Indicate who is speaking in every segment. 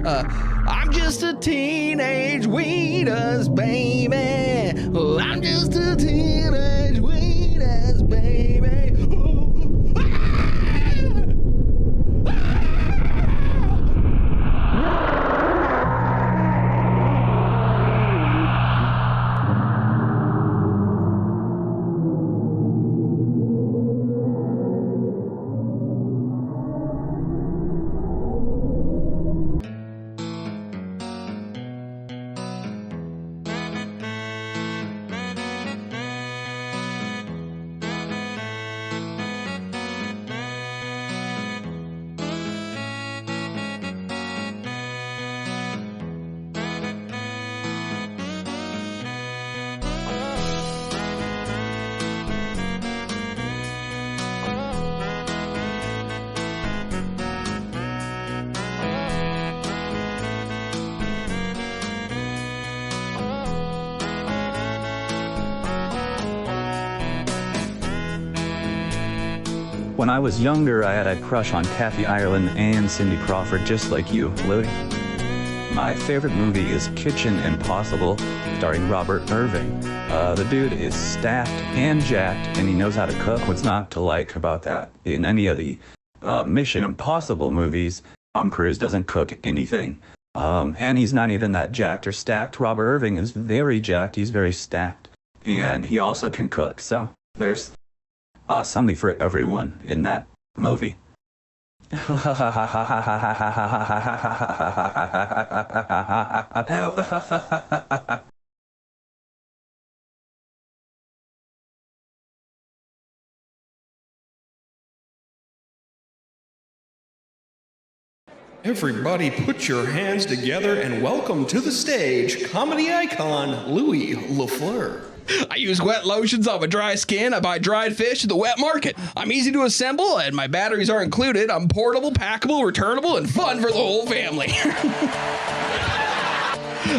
Speaker 1: I'm just a teenage weenus, baby. Oh, I'm just a teenage weenus, baby. Ooh,
Speaker 2: When I was younger, I had a crush on Kathy Ireland and Cindy Crawford, just like you, Louie. My favorite movie is Kitchen Impossible, starring Robert Irving. The dude is stacked and jacked, and he knows how to cook. What's not to like about that? In any of the Mission Impossible movies, Tom Cruise doesn't cook anything. And he's not even that jacked or stacked. Robert Irving is very jacked, he's very stacked, and he also can cook. So there's something for everyone in that movie.
Speaker 3: Everybody put your hands together and welcome to the stage, comedy icon, Louie LaFleur.
Speaker 1: I use wet lotions on my dry skin. I buy dried fish at the wet market. I'm easy to assemble, and my batteries are included. I'm portable, packable, returnable, and fun for the whole family.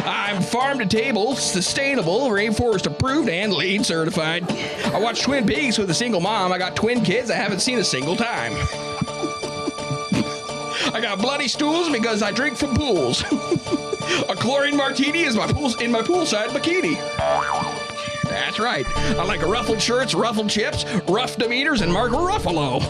Speaker 1: I'm farm to table, sustainable, rainforest approved, and LEED certified. I watch Twin Peaks with a single mom. I got twin kids I haven't seen a single time. I got bloody stools because I drink from pools. A chlorine martini is in my poolside bikini. That's right. I like ruffled shirts, ruffled chips, rough demeanors, and Marco Ruffalo.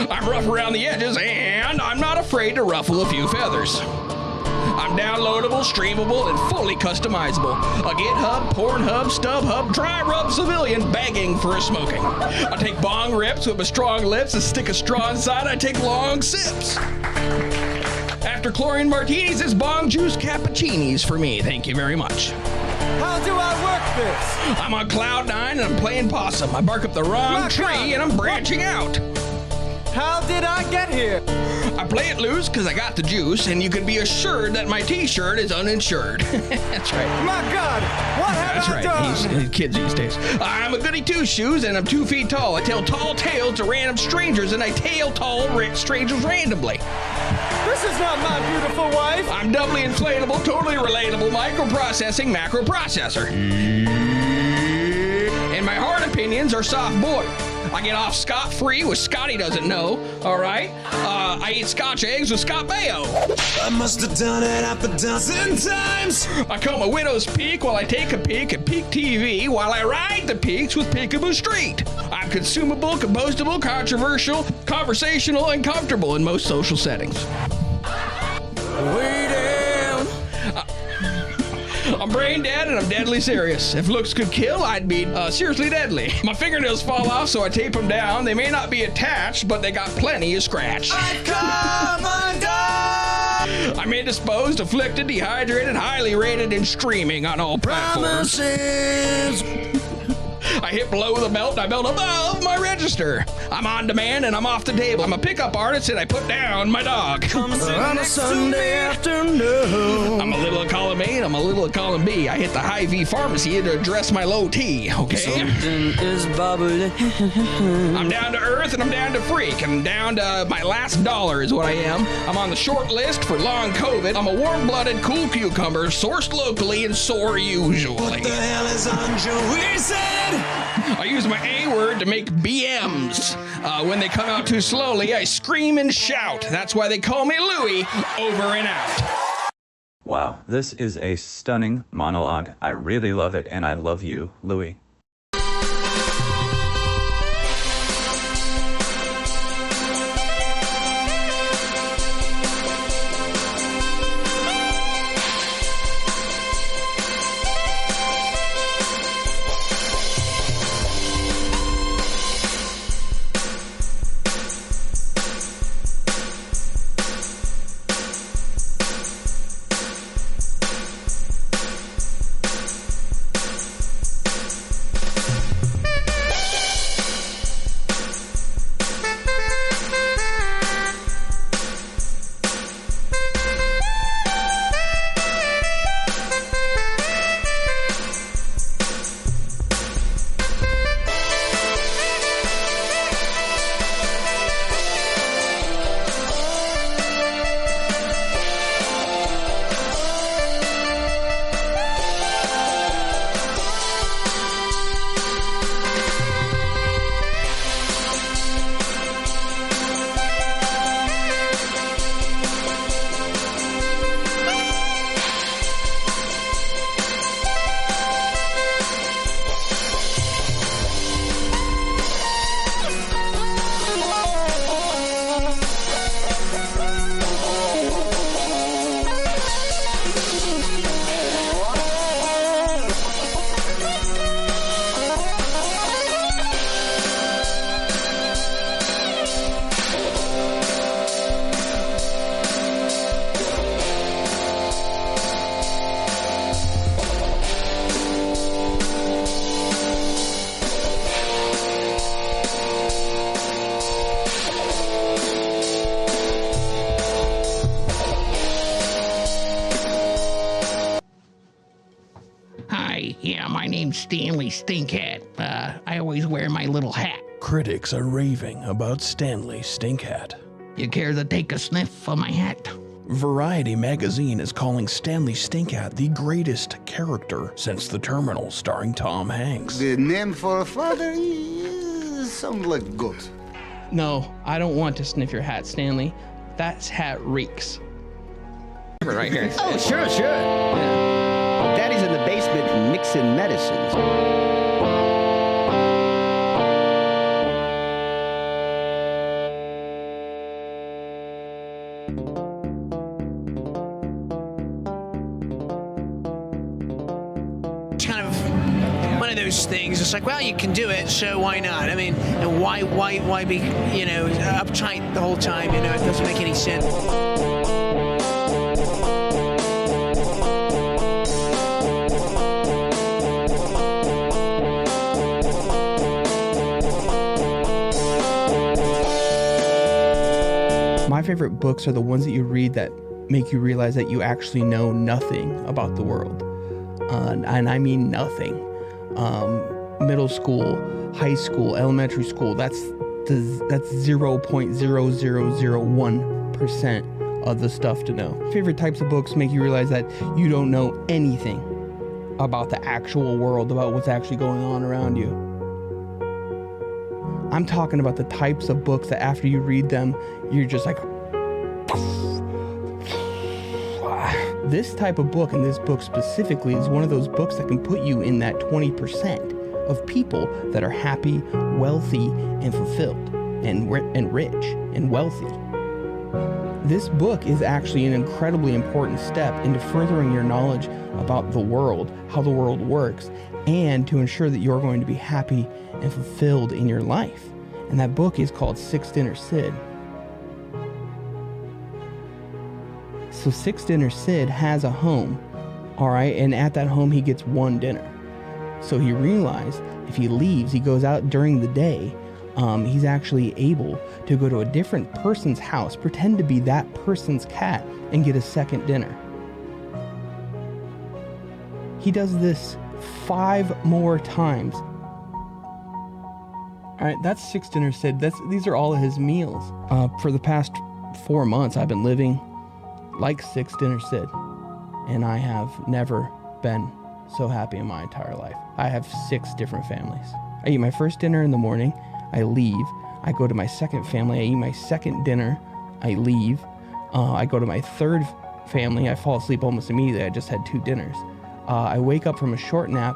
Speaker 1: I'm rough around the edges, and I'm not afraid to ruffle a few feathers. I'm downloadable, streamable, and fully customizable. A GitHub, Pornhub, StubHub, dry rub civilian begging for a smoking. I take bong rips with my strong lips and stick a straw inside. I take long sips. After chlorine martinis, it's bong juice cappuccinis for me. Thank you very much.
Speaker 4: How do I work this?
Speaker 1: I'm on cloud nine and I'm playing possum. I bark up the wrong tree and I'm branching out.
Speaker 4: How did I get here?
Speaker 1: I play it loose because I got the juice, and you can be assured that my t-shirt is uninsured. That's right.
Speaker 4: My God, what have I done?
Speaker 1: That's right. He's kids these days. I'm a goody two-shoes, and I'm 2 feet tall. I tell tall tales to random strangers, and I tail tall strangers randomly.
Speaker 4: This is not my beautiful wife.
Speaker 1: I'm doubly inflatable, totally relatable, microprocessing macro processor. And my hard opinions are soft boiled. I get off scot-free with Scotty doesn't know, all right? I eat Scotch eggs with Scott Baio.
Speaker 5: I must have done it half a dozen times.
Speaker 1: I comb a widow's peak while I take a peek at Peak TV while I ride the peaks with Peekaboo Street. I'm consumable, compostable, controversial, conversational, and comfortable in most social settings.
Speaker 4: Way down.
Speaker 1: I'm brain dead and I'm deadly serious. If looks could kill, I'd be seriously deadly. My fingernails fall off, so I tape them down. They may not be attached, but they got plenty of scratch.
Speaker 5: I've come undone.
Speaker 1: I'm indisposed, afflicted, dehydrated, highly rated, and streaming on all platforms.
Speaker 5: Promises.
Speaker 1: I hit below the belt and I belt above my register. I'm on demand and I'm off the table. I'm a pickup artist and I put down my dog.
Speaker 5: Come sit on a Sunday afternoon.
Speaker 1: I'm a little of column A and I'm a little of column B. I hit the Hy-Vee pharmacy to address my low T, okay?
Speaker 5: Something is bubbling.
Speaker 1: I'm down to earth and I'm down to freak. I'm down to my last dollar is what I am. I'm on the short list for long COVID. I'm a warm-blooded cool cucumber, sourced locally and sore usually.
Speaker 5: What the hell is on Joey said?
Speaker 1: I use my A word to make BMs. When they come out too slowly, I scream and shout. That's why they call me Louie. Over and out.
Speaker 2: Wow, this is a stunning monologue. I really love it, and I love you, Louie.
Speaker 1: Yeah, my name's Stanley Stinkhat. I always wear my little hat.
Speaker 3: Critics are raving about Stanley Stinkhat.
Speaker 1: You care to take a sniff of my hat?
Speaker 3: Variety magazine is calling Stanley Stinkhat the greatest character since The Terminal starring Tom Hanks.
Speaker 6: The name for a father sounds like good.
Speaker 7: No, I don't want to sniff your hat, Stanley. That hat reeks.
Speaker 1: Right here.
Speaker 8: Oh, sure. Daddy's in the basement mixing medicines.
Speaker 9: Kind of one of those things. It's like, well, you can do it, so why not? I mean, and why be, uptight the whole time? It doesn't make any sense.
Speaker 7: My favorite books are the ones that you read that make you realize that you actually know nothing about the world. And I mean nothing. Middle school, high school, elementary school, that's 0.0001% of the stuff to know. Favorite types of books make you realize that you don't know anything about the actual world, about what's actually going on around you. I'm talking about the types of books that after you read them, you're just like, this type of book, and this book specifically, is one of those books that can put you in that 20% of people that are happy, wealthy, and fulfilled, and rich, and wealthy. This book is actually an incredibly important step into furthering your knowledge about the world, how the world works, and to ensure that you're going to be happy and fulfilled in your life. And that book is called Six Dinner Sid. So Six Dinner Sid has a home, all right? And at that home, he gets one dinner. So he realized if he leaves, he goes out during the day, he's actually able to go to a different person's house, pretend to be that person's cat, and get a second dinner. He does this 5 more times. All right, that's Six Dinner Sid. These are all of his meals. For the past 4 months, I've been living like Six Dinner Sid, and I have never been so happy in my entire life. I have 6 different families. I eat my first dinner in the morning. I leave. I go to my second family. I eat my second dinner. I leave. I go to my third family. I fall asleep almost immediately. I just had 2 dinners. I wake up from a short nap,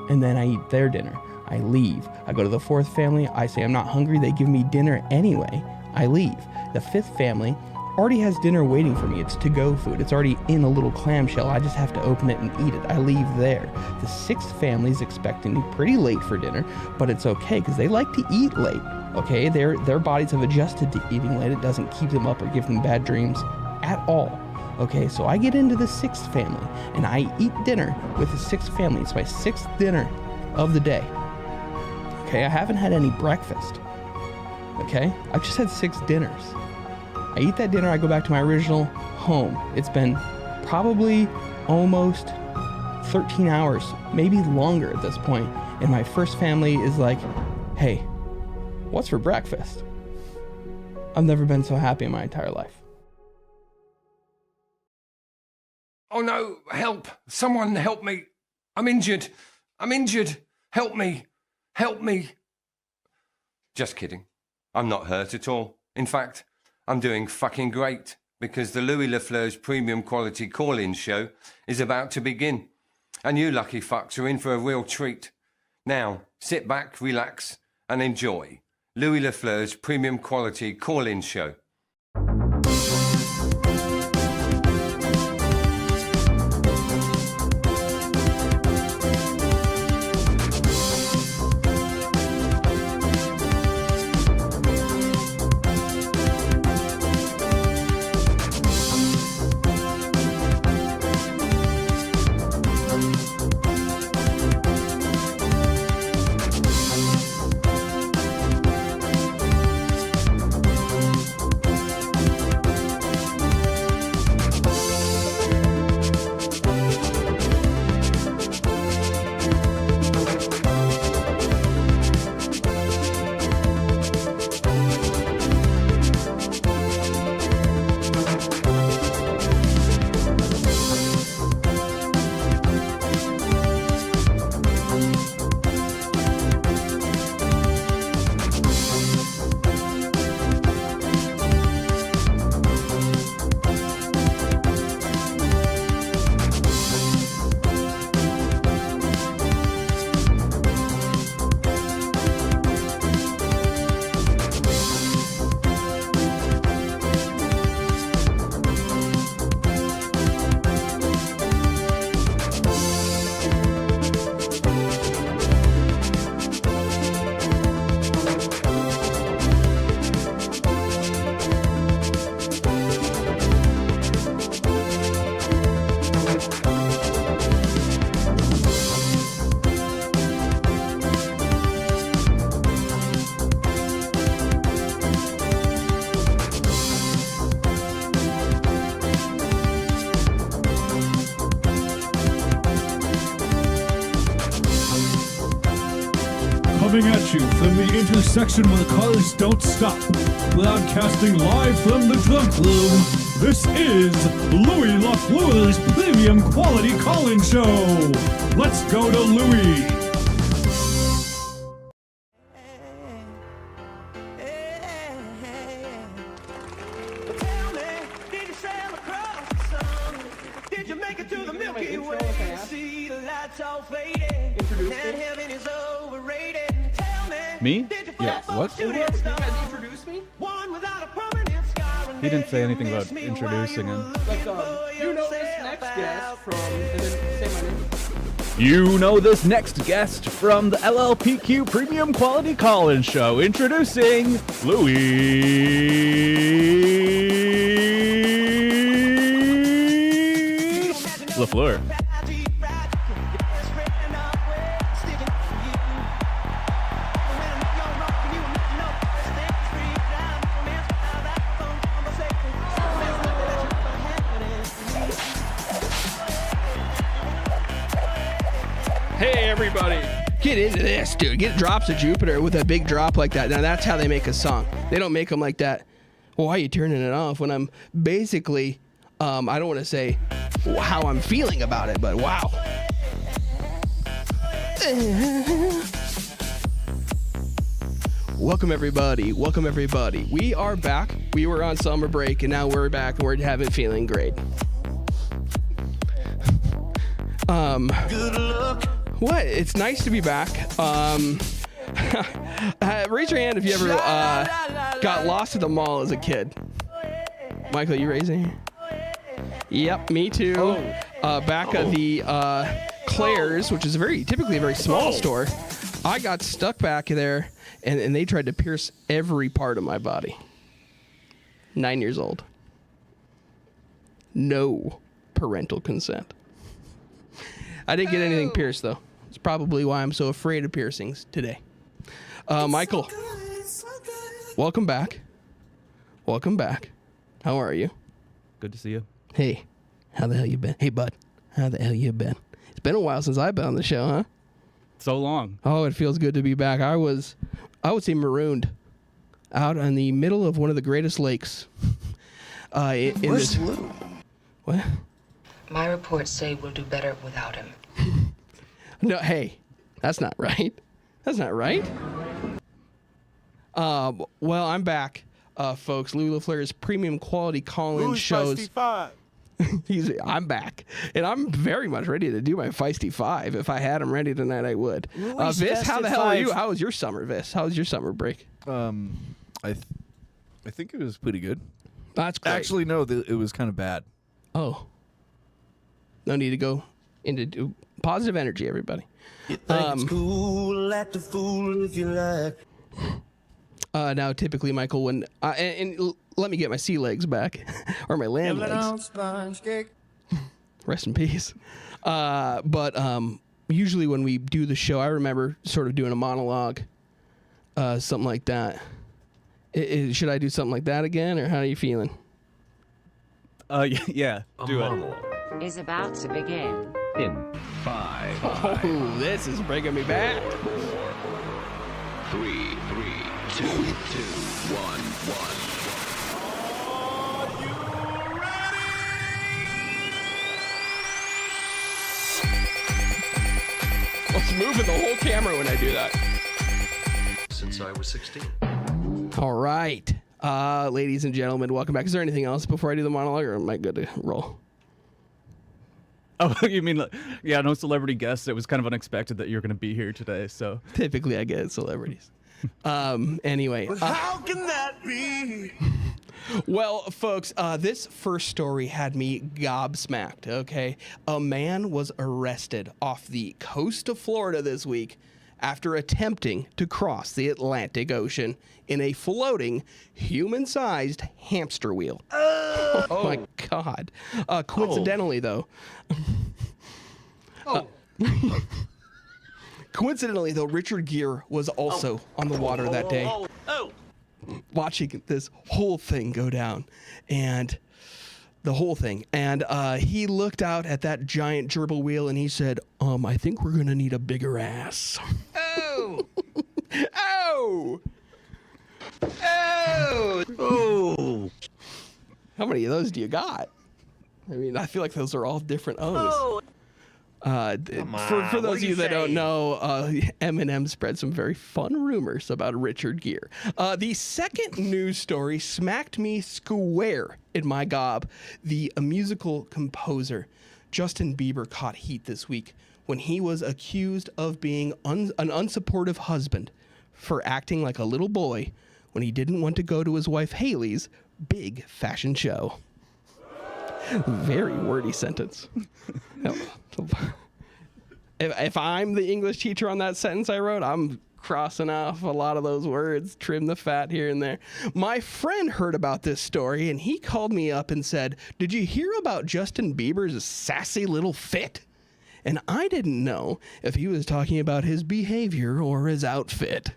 Speaker 7: and then I eat their dinner. I leave. I go to the 4th family. I say I'm not hungry. They give me dinner anyway. I leave. The 5th family already has dinner waiting for me. It's to-go food. It's already in a little clamshell. I just have to open it and eat it. I leave there. The 6th family is expecting me pretty late for dinner, but it's okay because they like to eat late. Okay, their bodies have adjusted to eating late. It doesn't keep them up or give them bad dreams at all. Okay, so I get into the 6th family and I eat dinner with the 6th family. It's my 6th dinner of the day. Okay, I haven't had any breakfast. Okay, I've just had 6 dinners. I eat that dinner, I go back to my original home. It's been probably almost 13 hours, maybe longer at this point. And my first family is like, hey, what's for breakfast? I've never been so happy in my entire life.
Speaker 10: Oh no, help. Someone help me. I'm injured. Help me. Just kidding. I'm not hurt at all. In fact, I'm doing fucking great because the Louie LaFleur's premium quality call-in show is about to begin. And you lucky fucks are in for a real treat. Now, sit back, relax, and enjoy Louie LaFleur's premium quality call-in show.
Speaker 11: Coming at you from the intersection where the cars don't stop. Broadcasting live from the drunk room, this is Louie LaFleur's premium quality call-in show. Let's go to Louie.
Speaker 12: Me? Yeah, what?
Speaker 1: You guys introduce me?
Speaker 12: He didn't say anything about introducing him.
Speaker 1: Like, you know this next guest from, and then say my name.
Speaker 12: You know this next guest from the LLPQ Premium Quality Call-In Show. Introducing Louie LaFleur.
Speaker 1: Hey, everybody. Get into this, dude. Get drops of Jupiter with a big drop like that. Now, that's how they make a song. They don't make them like that. Well, why are you turning it off when I'm basically, I don't want to say how I'm feeling about it, but wow.
Speaker 7: Welcome everybody. Welcome everybody. We are back. We were on summer break and now we're back and we're feeling great.
Speaker 5: Good luck.
Speaker 7: What? It's nice to be back. Raise your hand if you ever got lost at the mall as a kid. Michael, you raising? Yep, me too. Back at the Claire's, which is typically a very small store. I got stuck back there, and they tried to pierce every part of my body. 9 years old. No parental consent. I didn't get anything pierced, though. It's probably why I'm so afraid of piercings today. Michael, welcome back. Welcome back. How are you?
Speaker 12: Good to see you.
Speaker 7: Hey, how the hell you been? Hey, bud, how the hell you been? It's been a while since I've been on the show, huh?
Speaker 12: So long.
Speaker 7: Oh, it feels good to be back. I would say marooned out in the middle of one of the greatest lakes.
Speaker 6: Where's Lou?
Speaker 7: What?
Speaker 13: My reports say we'll do better without him.
Speaker 7: No, hey, that's not right. That's not right. Well, I'm back, folks. Louie LaFleur's premium quality call-in shows. I'm back, and I'm very much ready to do my feisty 5. If I had them ready tonight, I would. Vis, how the hell are you? How was your summer, Vis? How was your summer break?
Speaker 14: I think it was pretty good.
Speaker 7: That's great.
Speaker 14: Actually, no, it was kind of bad.
Speaker 7: Oh. No need to go into positive energy, everybody.
Speaker 5: You think it's cool, act a fool if you like.
Speaker 7: Now, typically, Michael, when and let me get my sea legs back, or my land legs. Rest in peace. But usually when we do the show, I remember sort of doing a monologue, something like that. Should I do something like that again, or how are you feeling?
Speaker 12: Yeah, do it.
Speaker 13: Is about to begin.
Speaker 12: In 5.
Speaker 7: Oh, this is bringing me back.
Speaker 3: 3, 2, 2, 1, 1.
Speaker 7: Let's move in the whole camera when I do that.
Speaker 15: Since I was 16.
Speaker 7: All right. Ladies and gentlemen, welcome back. Is there anything else before I do the monologue, or am I good to roll?
Speaker 12: Oh, you mean, yeah, no celebrity guests. It was kind of unexpected that you're going to be here today, so.
Speaker 7: Typically, I get celebrities. Anyway.
Speaker 5: But how can that be?
Speaker 7: Well, folks, this first story had me gobsmacked, okay? A man was arrested off the coast of Florida this week after attempting to cross the Atlantic Ocean in a floating, human-sized hamster wheel. Oh my God. Coincidentally, though... Coincidentally, though, Richard Gere was also on the water that day, watching this whole thing go down, and the whole thing. And he looked out at that giant gerbil wheel, and he said, I think we're going to need a bigger ass.
Speaker 9: Oh!
Speaker 7: Oh!
Speaker 9: Oh!
Speaker 7: Oh! How many of those do you got? I mean, I feel like those are all different O's. For those of you that don't know, Eminem spread some very fun rumors about Richard Gere. The second news story smacked me square in my gob. The musical composer Justin Bieber caught heat this week when he was accused of being an unsupportive husband for acting like a little boy when he didn't want to go to his wife Hailey's big fashion show. Very wordy sentence. If I'm the English teacher on that sentence I wrote, I'm crossing off a lot of those words, trim the fat here and there. My friend heard about this story, and he called me up and said, "Did you hear about Justin Bieber's sassy little fit?" And I didn't know if he was talking about his behavior or his outfit.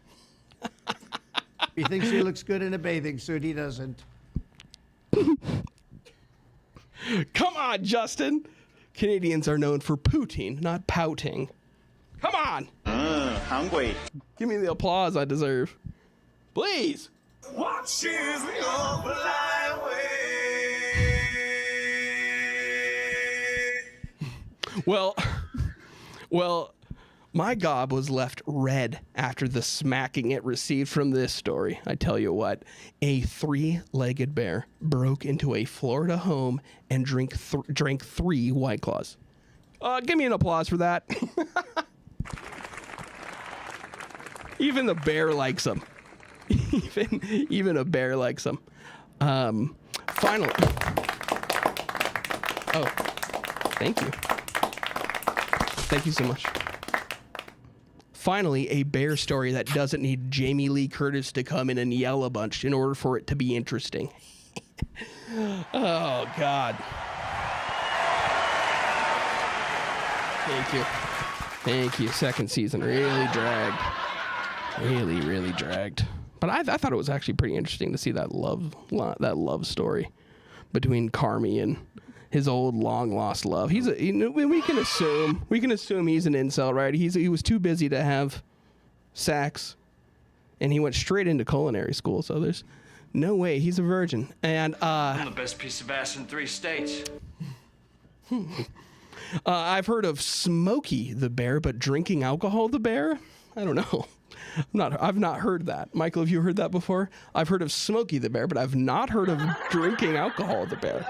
Speaker 6: He thinks he looks good in a bathing suit. He doesn't.
Speaker 7: Come on, Justin. Canadians are known for pooting, not pouting. Come on.
Speaker 16: Hungry.
Speaker 7: Give me the applause I deserve. Please.
Speaker 5: Watches your fly away.
Speaker 7: My gob was left red after the smacking it received from this story. I tell you what, a three-legged bear broke into a Florida home and drank 3 White Claws. Give me an applause for that. Even the bear likes them. Even a bear likes them. Finally. Oh, thank you. Thank you so much. Finally, a bear story that doesn't need Jamie Lee Curtis to come in and yell a bunch in order for it to be interesting. Oh, God. Thank you. Thank you. Second season really dragged. Really dragged. But I thought it was actually pretty interesting to see that love story between Carmi and his old long lost love. We can assume he's an incel, right? He was too busy to have sex, and he went straight into culinary school. So there's no way he's a virgin. And
Speaker 15: I'm the best piece of ass in 3 states.
Speaker 7: I've heard of Smokey the bear, but drinking alcohol the bear? I don't know. I've not heard that. Michael, have you heard that before? I've heard of Smokey the bear, but I've not heard of drinking alcohol the bear.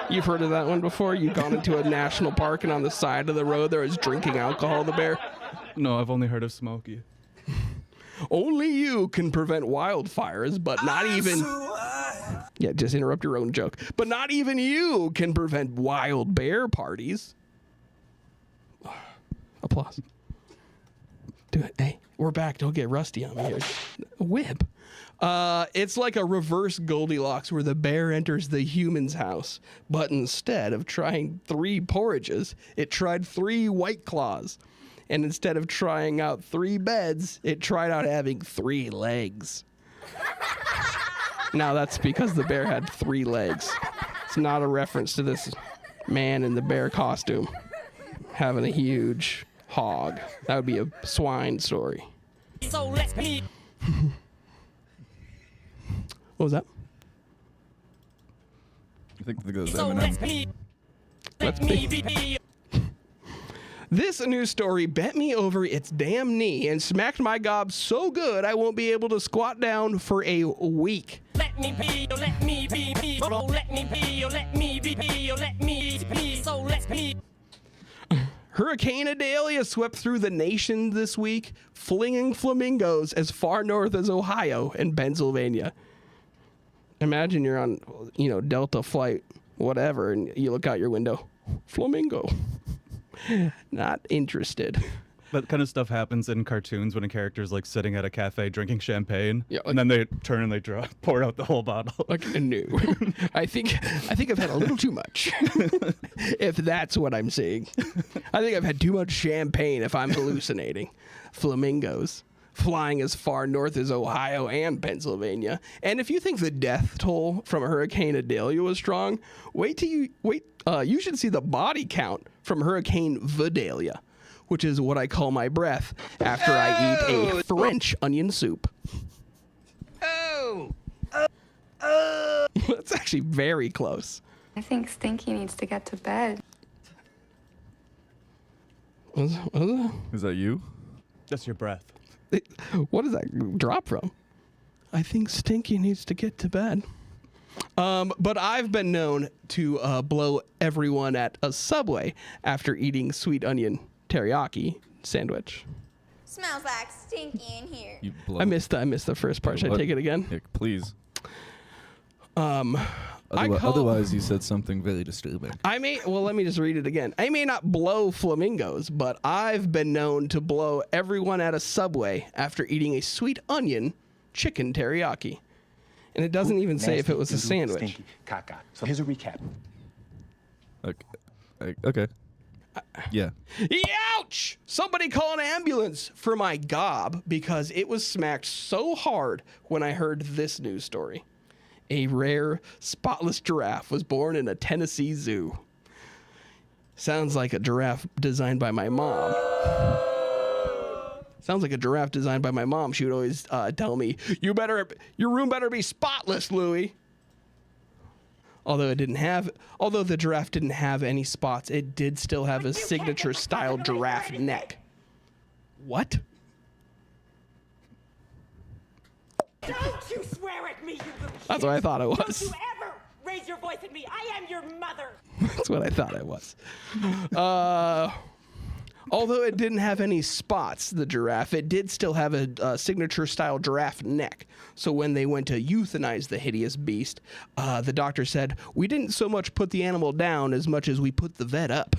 Speaker 7: You've heard of that one before? You've gone into a national park and on the side of the road there was drinking alcohol the bear?
Speaker 12: No, I've only heard of Smokey.
Speaker 7: Only you can prevent wildfires, but not even... Yeah, just interrupt your own joke. But not even you can prevent wild bear parties. Applause. Do it. Hey, we're back. Don't get rusty on me here. Whip. It's like a reverse Goldilocks where the bear enters the human's house, but instead of trying 3 porridges, it tried 3 White Claws. And instead of trying out 3 beds, it tried out having 3 legs. Now that's because the bear had 3 legs. It's not a reference to this man in the bear costume having a huge hog. That would be a swine story. So let's be. What was that?
Speaker 14: I think that goes Eminem.
Speaker 7: Let's be. This news story bent me over its damn knee and smacked my gob so good I won't be able to squat down for a week. Let me be, let me be, let me be, let me be, let me be, so let's be. Hurricane Idalia swept through the nation this week, flinging flamingos as far north as Ohio and Pennsylvania. Imagine you're on, Delta flight, whatever, and you look out your window. Flamingo. Not interested.
Speaker 12: That kind of stuff happens in cartoons when a character's like sitting at a cafe drinking champagne, and then they turn and they pour out the whole bottle.
Speaker 7: No, I think I've had a little too much. If that's what I'm saying, I think I've had too much champagne. If I'm hallucinating, flamingos flying as far north as Ohio and Pennsylvania. And if you think the death toll from Hurricane Idalia was strong, you should see the body count from Hurricane Vidalia, which is what I call my breath after I eat a French onion soup. That's actually very close.
Speaker 16: I think Stinky needs to get to bed.
Speaker 7: What is that?
Speaker 14: Is that you?
Speaker 12: That's your breath.
Speaker 7: What does that drop from? I think Stinky needs to get to bed. But I've been known to blow everyone at a Subway after eating sweet onion teriyaki sandwich.
Speaker 17: Smells like Stinky in here.
Speaker 7: I missed the first part. Should I take it again?
Speaker 14: Yeah, please.
Speaker 7: Otherwise,
Speaker 14: otherwise, you said something very disturbing.
Speaker 7: let me just read it again. I may not blow flamingos, but I've been known to blow everyone at a Subway after eating a sweet onion chicken teriyaki. And it doesn't even say if it was a sandwich.
Speaker 18: Stinky, caca. So here's a recap.
Speaker 14: Okay. Yeah.
Speaker 7: Ouch! Somebody call an ambulance for my gob because it was smacked so hard when I heard this news story. A rare, spotless giraffe was born in a Tennessee zoo. Sounds like a giraffe designed by my mom. Sounds like a giraffe designed by my mom. She would always tell me, your room better be spotless, Louie. Although the giraffe didn't have any spots, it did still have a signature style giraffe neck. What?
Speaker 19: Don't you swear at me, you little
Speaker 7: That's what I thought it was.
Speaker 19: Don't you ever raise your voice at me. I am your mother.
Speaker 7: That's what I thought it was. Although it didn't have any spots, the giraffe, it did still have a signature-style giraffe neck. So when they went to euthanize the hideous beast, the doctor said, "We didn't so much put the animal down as much as we put the vet up."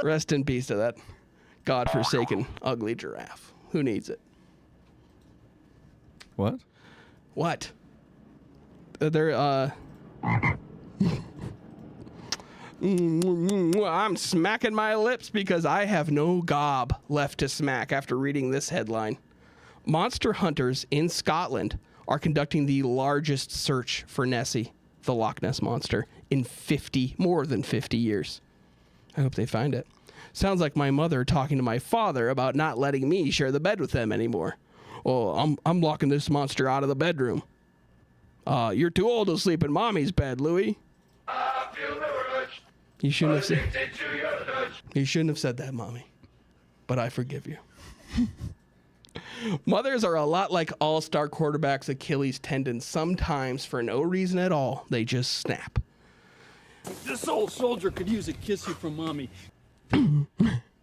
Speaker 7: Rest in peace to that godforsaken, ugly giraffe. Who needs it?
Speaker 12: What?
Speaker 7: What? They're, I'm smacking my lips because I have no gob left to smack after reading this headline. Monster hunters in Scotland are conducting the largest search for Nessie, the Loch Ness Monster, in more than 50 years. I hope they find it. Sounds like my mother talking to my father about not letting me share the bed with them anymore. Oh, I'm locking this monster out of the bedroom. You're too old to sleep in Mommy's bed, Louie. You shouldn't have said. You shouldn't have said that, Mommy. But I forgive you. Mothers are a lot like all-star quarterbacks' Achilles tendons. Sometimes, for no reason at all, they just snap.
Speaker 20: This old soldier could use a kissy from Mommy.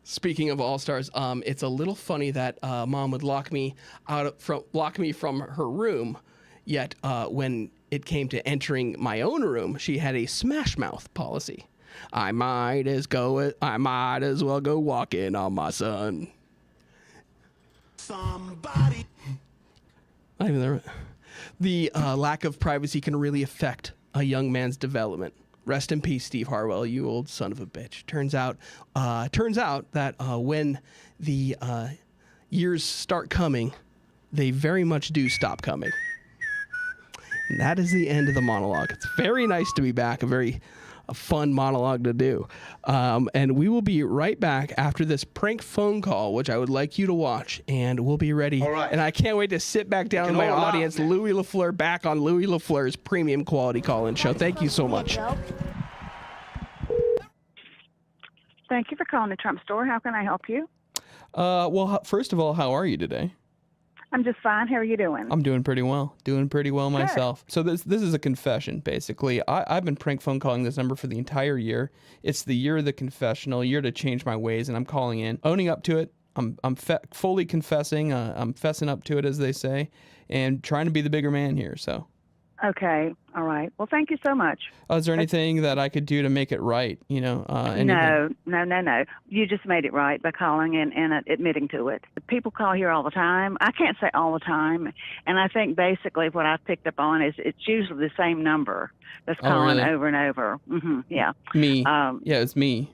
Speaker 7: Speaking of all-stars, it's a little funny that Mom would lock me from her room, yet when it came to entering my own room, she had a smash mouth policy. I might as well go walking on my son.
Speaker 5: Somebody.
Speaker 7: Not even there. The lack of privacy can really affect a young man's development. Rest in peace, Steve Harwell, you old son of a bitch. Turns out that when the years start coming, they very much do stop coming. And that is the end of the monologue. It's very nice to be back. A fun monologue to do. And we will be right back after this prank phone call, which I would like you to watch, and we'll be ready.
Speaker 5: All right.
Speaker 7: And I can't wait to sit back down with my audience, Louie LaFleur, back on Louie LaFleur's premium quality call-in show. Thank you so much.
Speaker 21: Thank you for calling the Trump store. How can I help you?
Speaker 7: Well, first of all, how are you today?
Speaker 21: I'm just fine. How are you doing?
Speaker 7: I'm doing pretty well. Doing pretty well myself. So this is a confession, basically. I've been prank phone calling this number for the entire year. It's the year of the confessional, year to change my ways, and I'm calling in, owning up to it. I'm fully confessing. I'm fessing up to it, as they say, and trying to be the bigger man here. So.
Speaker 21: Okay. All right. Well, thank you so much.
Speaker 7: Is there anything that I could do to make it right? You know.
Speaker 21: No. You just made it right by calling in and admitting to it. People call here all the time. I can't say all the time, and I think basically what I've picked up on is it's usually the same number that's calling over and over. Mm-hmm. Yeah.
Speaker 7: Me. Yeah, it's me.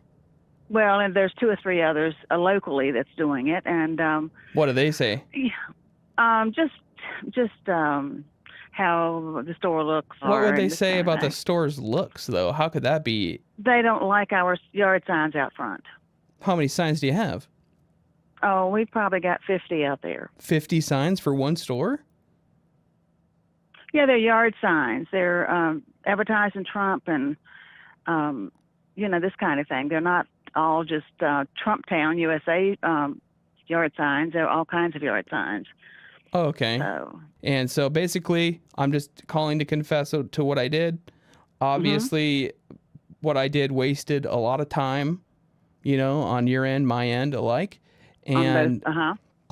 Speaker 21: Well, and there's 2 or 3 others locally that's doing it, and
Speaker 7: what do they say?
Speaker 21: Just how the store looks.
Speaker 7: What would they say about the store's looks, though? How could that be?
Speaker 21: They don't like our yard signs out front.
Speaker 7: How many signs do you have?
Speaker 21: Oh, we've probably got 50 out there.
Speaker 7: 50 signs for one store?
Speaker 21: Yeah, they're yard signs. They're advertising Trump and, this kind of thing. They're not all just Trump Town, USA yard signs. There are all kinds of yard signs.
Speaker 7: Oh, okay. And so basically, I'm just calling to confess to what I did. Obviously, what I did wasted a lot of time, on your end, my end, alike. And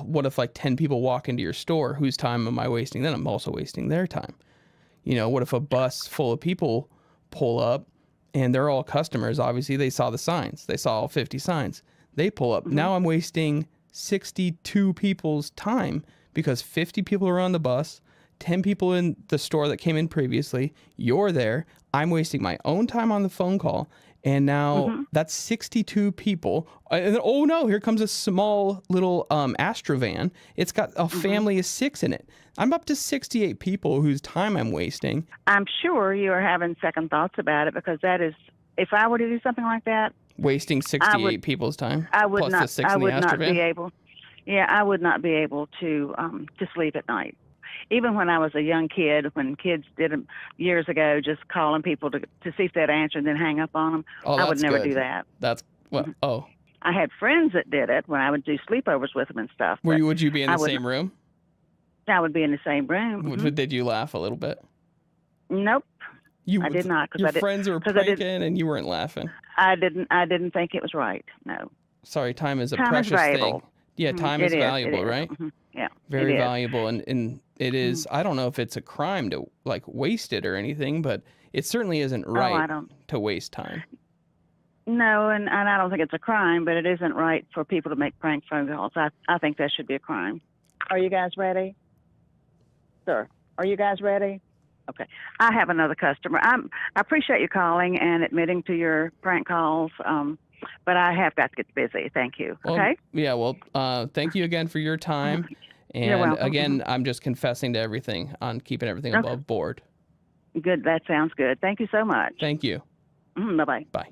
Speaker 7: what if 10 people walk into your store? Whose time am I wasting? Then I'm also wasting their time. What if a bus full of people pull up and they're all customers? Obviously, they saw the signs. They saw all 50 signs. They pull up. Now I'm wasting 62 people's time. Because 50 people are on the bus, 10 people in the store that came in previously, you're there, I'm wasting my own time on the phone call, and now that's 62 people. And then, oh no, here comes a small little Astrovan. It's got a family of 6 in it. I'm up to 68 people whose time I'm wasting.
Speaker 21: I'm sure you are having second thoughts about it, because that is, if I were to do something like that,
Speaker 7: wasting 68 people's time,
Speaker 21: I would
Speaker 7: plus
Speaker 21: not,
Speaker 7: the 6
Speaker 21: I
Speaker 7: in the
Speaker 21: would
Speaker 7: Astrovan.
Speaker 21: not be able. Yeah, I would not be able to sleep at night. Even when I was a young kid, when kids did them years ago, just calling people to see if they'd answer and then hang up on them, I would never do that.
Speaker 7: That's, well,
Speaker 21: I had friends that did it when I would do sleepovers with them and stuff.
Speaker 7: Would you be in the same room?
Speaker 21: I would be in the same room.
Speaker 7: Did you laugh a little bit?
Speaker 21: Nope. I did not.
Speaker 7: Your friends were pranking and you weren't laughing.
Speaker 21: I didn't think it was right. No.
Speaker 7: Sorry, time is a
Speaker 21: Time is
Speaker 7: precious
Speaker 21: valuable.
Speaker 7: thing. Yeah, time
Speaker 21: It
Speaker 7: is
Speaker 21: is,
Speaker 7: valuable,
Speaker 21: it is.
Speaker 7: right?
Speaker 21: Yeah.
Speaker 7: Very
Speaker 21: it is.
Speaker 7: valuable, and it is. I don't know if it's a crime to like waste it or anything, but it certainly isn't right to waste time.
Speaker 21: No, and I don't think it's a crime, but it isn't right for people to make prank phone calls. I think that should be a crime. Are you guys ready? Sir, are you guys ready? Okay. I have another customer. I appreciate you calling and admitting to your prank calls, but I have got to get busy. Thank you.
Speaker 7: Well,
Speaker 21: Okay?
Speaker 7: Yeah, well, thank you again for your time. And
Speaker 21: You're welcome.
Speaker 7: again, I'm just confessing to everything on keeping everything
Speaker 21: Okay.
Speaker 7: above board.
Speaker 21: Good. That sounds good. Thank you so much.
Speaker 7: Thank you.
Speaker 21: Bye-bye.
Speaker 7: Bye.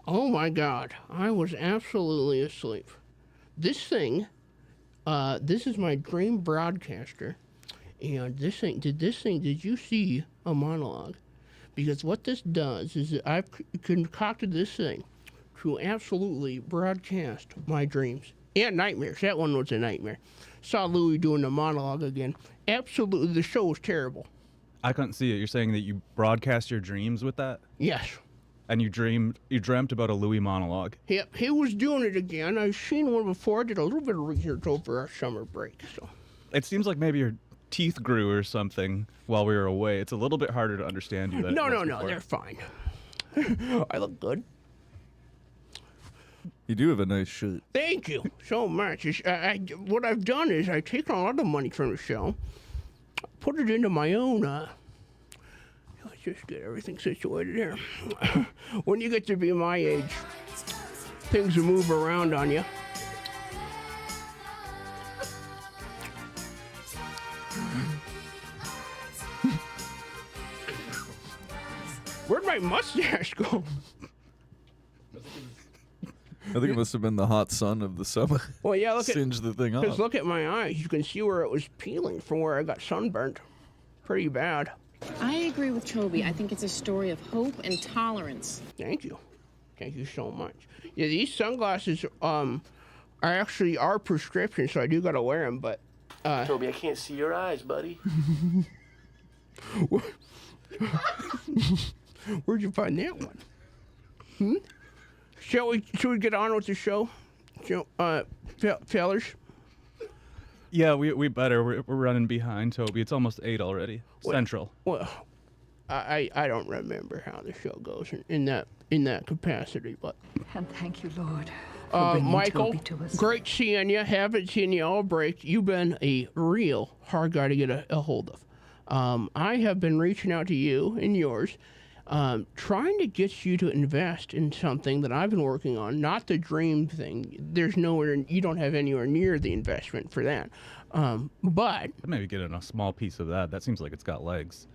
Speaker 4: Oh my God, I was absolutely asleep. This thing, this is my dream broadcaster, and did you see a monologue? Because what this does is that I've concocted this thing to absolutely broadcast my dreams and nightmares. That one was a nightmare. Saw Louie doing the monologue again. Absolutely, the show was terrible.
Speaker 12: I couldn't see it. You're saying that you broadcast your dreams with that?
Speaker 4: Yes.
Speaker 12: And you dreamt about a Louie monologue.
Speaker 4: Yep, he was doing it again. I've seen one before. I did a little bit of research over our summer break. So
Speaker 12: It seems like maybe your teeth grew or something while we were away. It's a little bit harder to understand you than
Speaker 4: no,
Speaker 12: it was
Speaker 4: no,
Speaker 12: before.
Speaker 4: they're fine. I look good.
Speaker 14: You do have a nice shirt.
Speaker 4: Thank you so much. What I've done is I've taken a lot of money from the show, put it into my own. Let's just get everything situated here. When you get to be my age, things will move around on you. Where'd my mustache go?
Speaker 14: I think it must have been the hot sun of the summer.
Speaker 4: Well, yeah, look
Speaker 14: Singed the thing
Speaker 4: Just
Speaker 14: off.
Speaker 4: look at my eyes. You can see where it was peeling from where I got sunburnt. Pretty bad.
Speaker 22: I agree with Toby. I think it's a story of hope and tolerance.
Speaker 4: Thank you. Thank you so much. Yeah, these sunglasses are actually our prescription, so I do gotta wear them, but...
Speaker 20: Toby, I can't see your eyes, buddy.
Speaker 4: Where'd you find that one? Shall we get on with the show? Fellers?
Speaker 12: Yeah, we better. We're running behind, Toby. It's almost 8 already. Central.
Speaker 4: Well, I don't remember how the show goes in that capacity, but...
Speaker 23: And thank you, Lord, for bringing
Speaker 4: Michael,
Speaker 23: Toby to us.
Speaker 4: great seeing you. Haven't seen you all break. You've been a real hard guy to get a hold of. I have been reaching out to you and yours, trying to get you to invest in something that I've been working on, not the dream thing. There's nowhere, you don't have anywhere near the investment for that. But
Speaker 12: Maybe get in a small piece of that. That seems like it's got legs.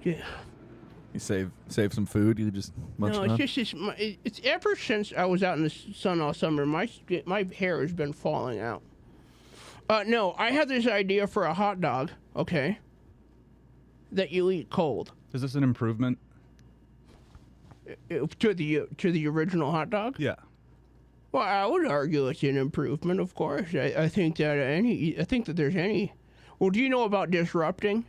Speaker 4: Yeah.
Speaker 14: You save some food. You just munch
Speaker 4: No,
Speaker 14: it on?
Speaker 4: it's just it's ever since I was out in the sun all summer, my hair has been falling out. No, I had this idea for a hot dog. Okay. That you eat cold.
Speaker 12: Is this an improvement?
Speaker 4: To the original hot dog?
Speaker 12: Yeah.
Speaker 4: Well, I would argue it's an improvement, of course. I think that there's any. Well, do you know about disrupting?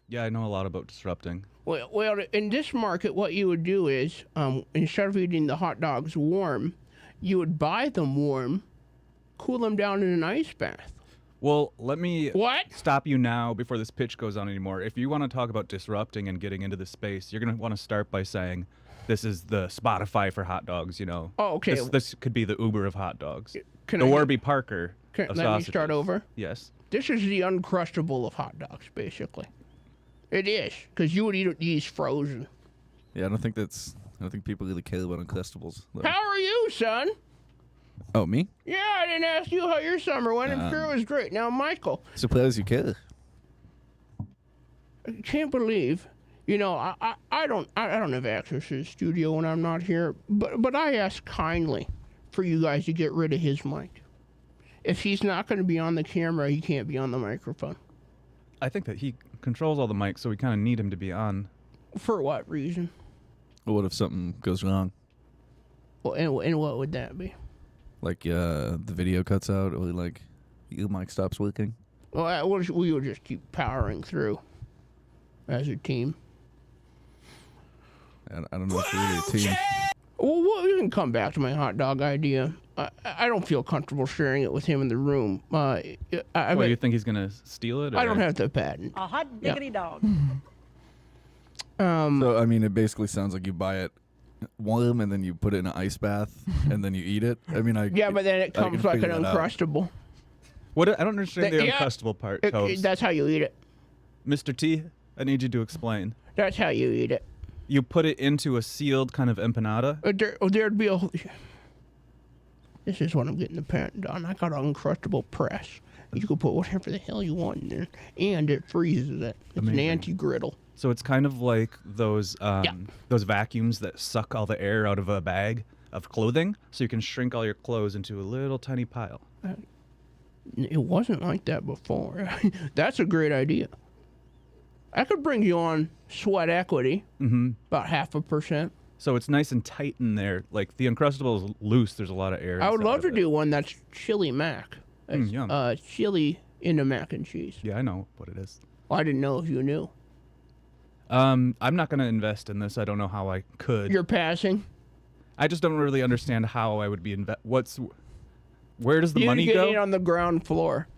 Speaker 12: Yeah, I know a lot about disrupting.
Speaker 4: Well, in this market, what you would do is, instead of eating the hot dogs warm, you would buy them warm, cool them down in an ice bath.
Speaker 12: Well, let me stop you now before this pitch goes on anymore. If you want to talk about disrupting and getting into the space, you're going to want to start by saying, this is the Spotify for hot dogs, you know.
Speaker 4: Oh, okay.
Speaker 12: This could be the Uber of hot dogs.
Speaker 4: Can
Speaker 12: the
Speaker 4: I-
Speaker 12: Warby Parker of
Speaker 4: Let
Speaker 12: sausages.
Speaker 4: me start over?
Speaker 12: Yes.
Speaker 4: This is the Uncrustable of hot dogs, basically. It is, because you would eat these frozen.
Speaker 14: Yeah, I don't think people really care about Uncrustables. though.
Speaker 4: How are you, son?
Speaker 14: Oh, me?
Speaker 4: Yeah, I didn't ask you how your summer went. I'm sure it was great. Now, Michael,
Speaker 14: Surprised you care.
Speaker 4: I can't believe, you know, I don't have access to the studio when I'm not here, but I ask kindly for you guys to get rid of his mic. If he's not going to be on the camera, he can't be on the microphone.
Speaker 12: I think that he controls all the mics, so we kind of need him to be on.
Speaker 4: For what reason?
Speaker 14: Well, what if something goes wrong?
Speaker 4: Well, and what would that be?
Speaker 14: Like the video cuts out, or like your mic stops working?
Speaker 4: Well, we will just keep powering through as a team.
Speaker 14: I don't know if we're really a team.
Speaker 4: Well, you can come back to my hot dog idea. I don't feel comfortable sharing it with him in the room.
Speaker 12: You think he's gonna steal it?
Speaker 4: I don't have the patent.
Speaker 19: A hot diggity dog.
Speaker 14: So I mean, it basically sounds like you buy it warm and then you put it in an ice bath and then you eat it. I mean,
Speaker 4: Yeah, but then it comes like an Uncrustable.
Speaker 12: What? I don't understand the Uncrustable part. Toast.
Speaker 4: That's how you eat it.
Speaker 12: Mr. T, I need you to explain.
Speaker 4: That's how you eat it.
Speaker 12: You put it into a sealed kind of empanada?
Speaker 4: There'd be a... This is what I'm getting the patent on. I got an Uncrustable press. You can put whatever the hell you want in there, and it freezes it. It's an anti-griddle.
Speaker 12: So it's kind of like those vacuums that suck all the air out of a bag of clothing, so you can shrink all your clothes into a little tiny pile.
Speaker 4: It wasn't like that before. That's a great idea. I could bring you on sweat equity, about 0.5%.
Speaker 12: So it's nice and tight in there. Like the Uncrustable is loose. There's a lot of air.
Speaker 4: I would love to do one that's chili mac. It's, chili into mac and cheese.
Speaker 12: Yeah, I know what it is.
Speaker 4: Well, I didn't know if you knew.
Speaker 12: I'm not going to invest in this. I don't know how I could.
Speaker 4: You're passing?
Speaker 12: I just don't really understand how I would be where does the money go?
Speaker 4: You get it on the ground floor.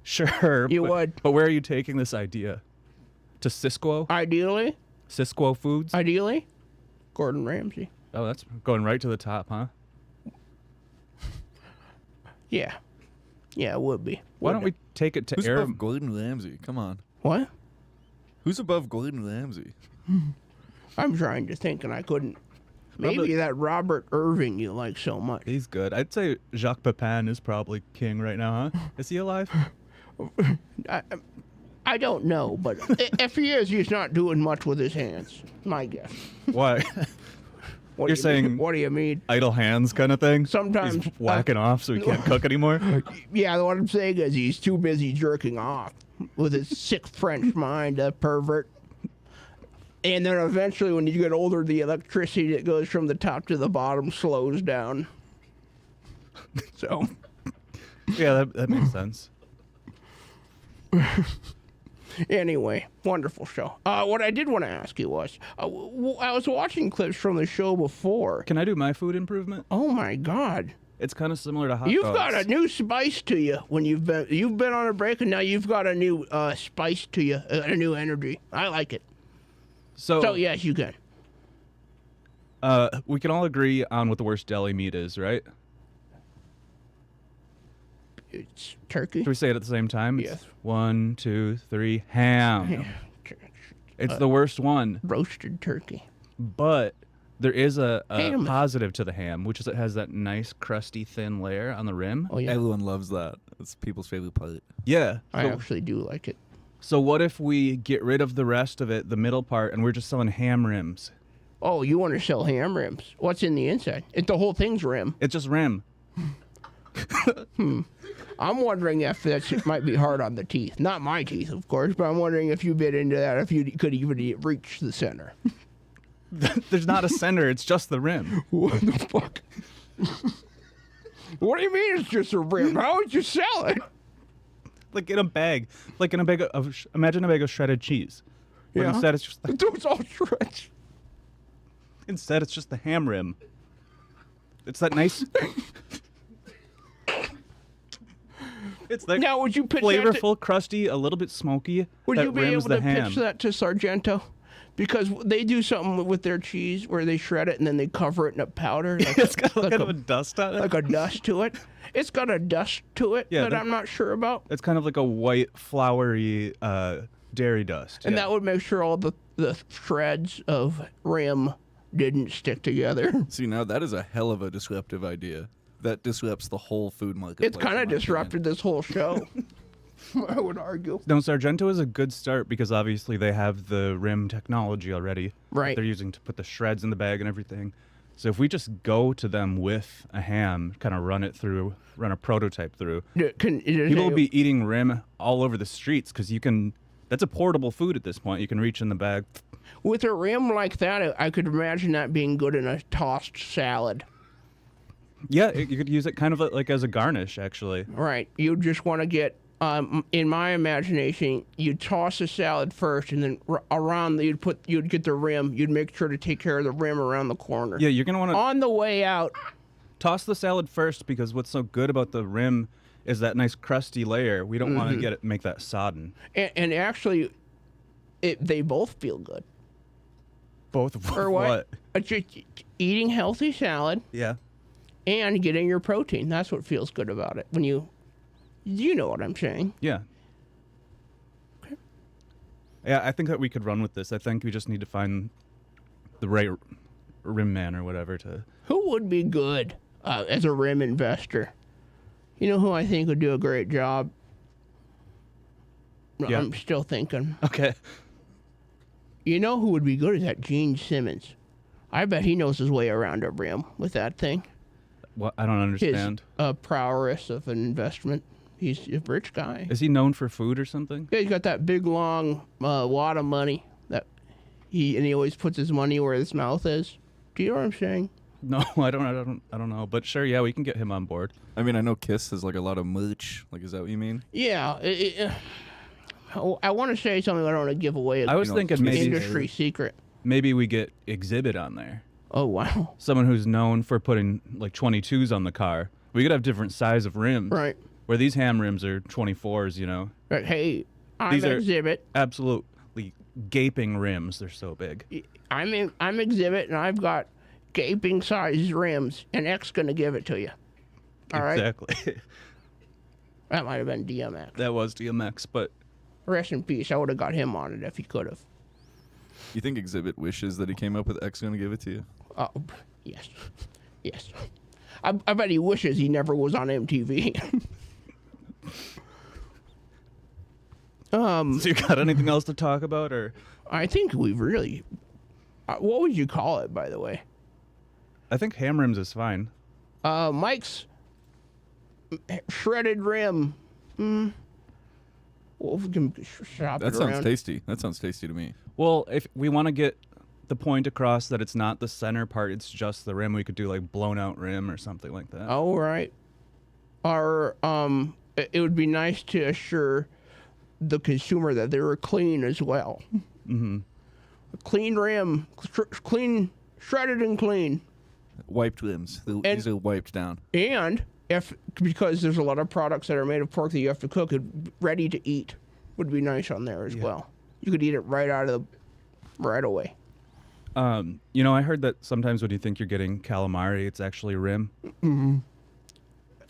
Speaker 12: Sure.
Speaker 4: You would.
Speaker 12: But where are you taking this idea? To Sisquo?
Speaker 4: Ideally.
Speaker 12: Sisquo Foods?
Speaker 4: Ideally. Gordon Ramsay.
Speaker 12: Oh, that's going right to the top, huh?
Speaker 4: Yeah. Yeah, it would be.
Speaker 12: Why don't we take it to
Speaker 14: Who's
Speaker 12: Air?
Speaker 14: above Gordon Ramsay? Come on.
Speaker 4: What?
Speaker 14: Who's above Gordon Ramsay?
Speaker 4: I'm trying to think, and I couldn't. Maybe that Robert Irving you like so much.
Speaker 12: He's good. I'd say Jacques Pepin is probably king right now, huh? Is he alive?
Speaker 4: I don't know, but if he is, he's not doing much with his hands. My guess.
Speaker 12: Why? You're saying
Speaker 4: what do you mean?
Speaker 12: Idle hands kind of thing?
Speaker 4: Sometimes
Speaker 12: he's whacking off so he can't cook anymore?
Speaker 4: Yeah, what I'm saying is he's too busy jerking off with his sick French mind, a pervert. And then eventually when you get older, the electricity that goes from the top to the bottom slows down. So.
Speaker 12: Yeah, that makes sense.
Speaker 4: Anyway, wonderful show. What I did want to ask you was, I was watching clips from the show before.
Speaker 12: Can I do my food improvement?
Speaker 4: Oh my God!
Speaker 12: It's kind of similar to hot
Speaker 4: You've
Speaker 12: dogs.
Speaker 4: got a new spice to you when you've been on a break, and now you've got a new spice to you, a new energy. I like it. So yes, you can.
Speaker 12: We can all agree on what the worst deli meat is, right?
Speaker 4: It's turkey.
Speaker 12: Can we say it at the same time?
Speaker 4: Yes.
Speaker 12: 1, 2, 3, ham. It's the worst one.
Speaker 4: Roasted turkey.
Speaker 12: But there is a positive to the ham, which is it has that nice, crusty, thin layer on the rim.
Speaker 4: Oh, yeah.
Speaker 14: Everyone loves that. It's people's favorite part.
Speaker 12: Yeah.
Speaker 4: I actually do like it.
Speaker 12: So what if we get rid of the rest of it, the middle part, and we're just selling ham rims?
Speaker 4: Oh, you want to sell ham rims? What's in the inside? The whole thing's rim.
Speaker 12: It's just rim.
Speaker 4: I'm wondering if that might be hard on the teeth. Not my teeth, of course, but I'm wondering if you bit into that, if you could even reach the center.
Speaker 12: There's not a center, it's just the rim.
Speaker 4: What the fuck? What do you mean it's just a rim? How would you sell it?
Speaker 12: like in a bag, imagine a bag of shredded cheese. But
Speaker 7: Yeah.
Speaker 12: instead it's just
Speaker 7: Those all shreds.
Speaker 12: Instead it's just the ham rim. It's that nice. It's that
Speaker 4: Now, would you pitch
Speaker 12: flavorful, crusty, a little bit smoky.
Speaker 4: Would
Speaker 12: that
Speaker 4: you be
Speaker 12: rims
Speaker 4: able
Speaker 12: the
Speaker 4: to
Speaker 12: ham.
Speaker 4: pitch that to Sargento? Because they do something with their cheese where they shred it and then they cover it in a powder. Like
Speaker 12: It's got kind of a dust on it.
Speaker 4: Like a dust to it. It's got a dust to it that I'm not sure about.
Speaker 12: It's kind of like a white, floury dairy dust.
Speaker 4: And that would make sure all the shreds of rim didn't stick together.
Speaker 14: See, now that is a hell of a disruptive idea. That disrupts the whole food market.
Speaker 4: It's kind of disrupted this whole show. I would argue.
Speaker 12: No, Sargento is a good start because obviously they have the rim technology already.
Speaker 4: Right.
Speaker 12: They're using to put the shreds in the bag and everything. So if we just go to them with a ham, kind of run a prototype through, people will be eating rim all over the streets because that's a portable food at this point. You can reach in the bag.
Speaker 4: With a rim like that, I could imagine that being good in a tossed salad.
Speaker 12: Yeah, you could use it kind of like as a garnish, actually.
Speaker 4: Right. You just want to get, in my imagination, you'd toss the salad first, and then around you'd get the rim. You'd make sure to take care of the rim around the corner.
Speaker 12: Yeah, you're gonna want to
Speaker 4: on the way out.
Speaker 12: Toss the salad first because what's so good about the rim is that nice crusty layer. We don't want to make that sodden.
Speaker 4: And actually, they both feel good.
Speaker 12: Both of
Speaker 4: or what? Just eating healthy salad.
Speaker 12: Yeah.
Speaker 4: And getting your protein. That's what feels good about it. When you know what I'm saying.
Speaker 12: Yeah. Okay. Yeah, I think that we could run with this. I think we just need to find the right rim man or whatever to.
Speaker 4: Who would be good as a rim investor? You know who I think would do a great job?
Speaker 12: Yeah.
Speaker 4: I'm still thinking.
Speaker 12: Okay.
Speaker 4: You know who would be good is that Gene Simmons. I bet he knows his way around a rim with that thing.
Speaker 12: What? I don't understand.
Speaker 4: His prowess of an investment. He's a rich guy.
Speaker 12: Is he known for food or something?
Speaker 4: Yeah, he's got that big long wad of money that he always puts his money where his mouth is. Do you know what I'm saying?
Speaker 12: No, I don't know. But sure, yeah, we can get him on board.
Speaker 14: I mean, I know Kiss has like a lot of merch. Like, is that what you mean?
Speaker 4: Yeah. I want to say something, but I don't want to give away.
Speaker 12: I was thinking maybe
Speaker 4: industry secret.
Speaker 12: Maybe we get Exhibit on there.
Speaker 4: Oh wow!
Speaker 12: Someone who's known for putting like 22s on the car. We could have different size of rims.
Speaker 4: Right.
Speaker 12: Where these ham rims are 24s, you know.
Speaker 4: Right. Hey, I'm
Speaker 12: these
Speaker 4: Exhibit.
Speaker 12: Are absolutely gaping rims. They're so big.
Speaker 4: I'm Exhibit, and I've got gaping size rims, and X gonna give it to you. All right.
Speaker 12: Exactly.
Speaker 4: That might have been DMX.
Speaker 12: That was DMX, but
Speaker 4: rest in peace. I would have got him on it if he could have.
Speaker 14: You think Exhibit wishes that he came up with X gonna give it to you?
Speaker 4: Oh, yes. Yes. I bet he wishes he never was on MTV.
Speaker 12: So you got anything else to talk about, or?
Speaker 4: I think we've really. What would you call it, by the way?
Speaker 12: I think ham rims is fine.
Speaker 4: Mike's shredded rim. Well, we can shop
Speaker 14: That
Speaker 4: it
Speaker 14: sounds
Speaker 4: around.
Speaker 14: tasty. That sounds tasty to me.
Speaker 12: Well, if we want to get the point across that it's not the center part, it's just the rim, we could do like blown out rim or something like that.
Speaker 4: Oh, right. Or it would be nice to assure the consumer that they were clean as well.
Speaker 12: Mm-hmm.
Speaker 4: A clean rim, clean, shredded and clean.
Speaker 14: Wiped rims. These are wiped down.
Speaker 4: And because there's a lot of products that are made of pork that you have to cook, it ready to eat would be nice on there as well. You could eat it right away.
Speaker 12: You know, I heard that sometimes when you think you're getting calamari, it's actually rim.
Speaker 4: Mm-hmm.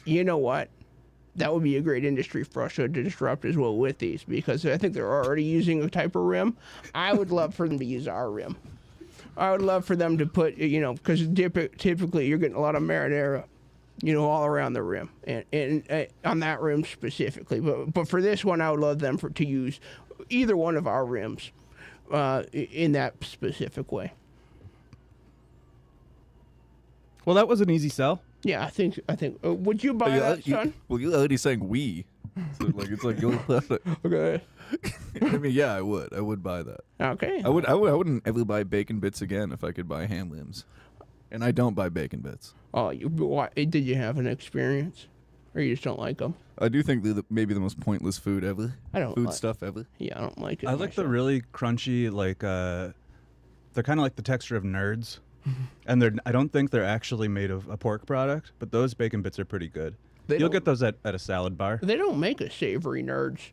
Speaker 4: You know what? That would be a great industry for us to disrupt as well with these, because I think they're already using a type of rim. I would love for them to use our rim. I would love for them to put, because typically you're getting a lot of marinara, all around the rim, and on that rim specifically. But for this one, I would love them to use either one of our rims in that specific way.
Speaker 12: Well, that was an easy sell.
Speaker 4: Yeah, I think. Would you buy that, son?
Speaker 14: Well, you're already saying we. So it's like your product.
Speaker 4: Okay.
Speaker 14: I mean, yeah, I would. I would buy that.
Speaker 4: Okay.
Speaker 14: I wouldn't ever buy bacon bits again if I could buy ham limbs. And I don't buy bacon bits.
Speaker 4: Oh, did you have an experience? Or you just don't like them?
Speaker 14: I do think they're maybe the most pointless food ever.
Speaker 4: I don't
Speaker 14: food
Speaker 4: like,
Speaker 14: stuff ever.
Speaker 4: Yeah, I don't like it.
Speaker 12: I like the really crunchy, like they're kind of like the texture of Nerds, and I don't think they're actually made of a pork product, but those bacon bits are pretty good. You'll get those at a salad bar.
Speaker 4: They don't make a savory Nerds.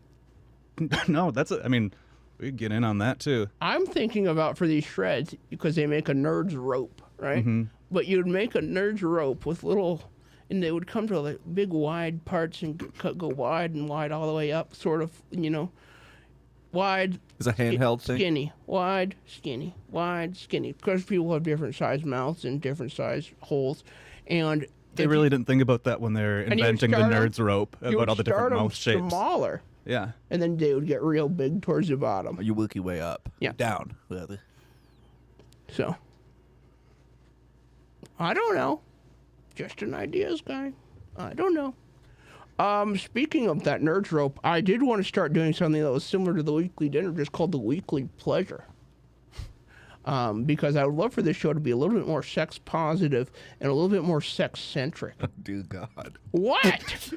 Speaker 12: No, I mean, we could get in on that too.
Speaker 4: I'm thinking about for these shreds because they make a Nerds rope, right?
Speaker 12: Mm-hmm.
Speaker 4: But you'd make a Nerds rope with little, and they would come to like big wide parts and go wide and wide all the way up, sort of, wide.
Speaker 14: It's a handheld thing.
Speaker 4: Skinny, wide, skinny, wide, skinny. Because people have different size mouths and different size holes, and
Speaker 12: they really didn't think about that when they're inventing the Nerds rope about all the different mouth shapes.
Speaker 4: Smaller.
Speaker 12: Yeah.
Speaker 4: And then they would get real big towards the bottom.
Speaker 14: You work your way up.
Speaker 4: Yeah.
Speaker 14: Down, rather.
Speaker 4: So, I don't know. Just an ideas guy. I don't know. Speaking of that Nerds rope, I did want to start doing something that was similar to the weekly dinner, just called the weekly pleasure. Because I would love for this show to be a little bit more sex positive and a little bit more sex centric.
Speaker 14: Oh, dear God.
Speaker 4: What?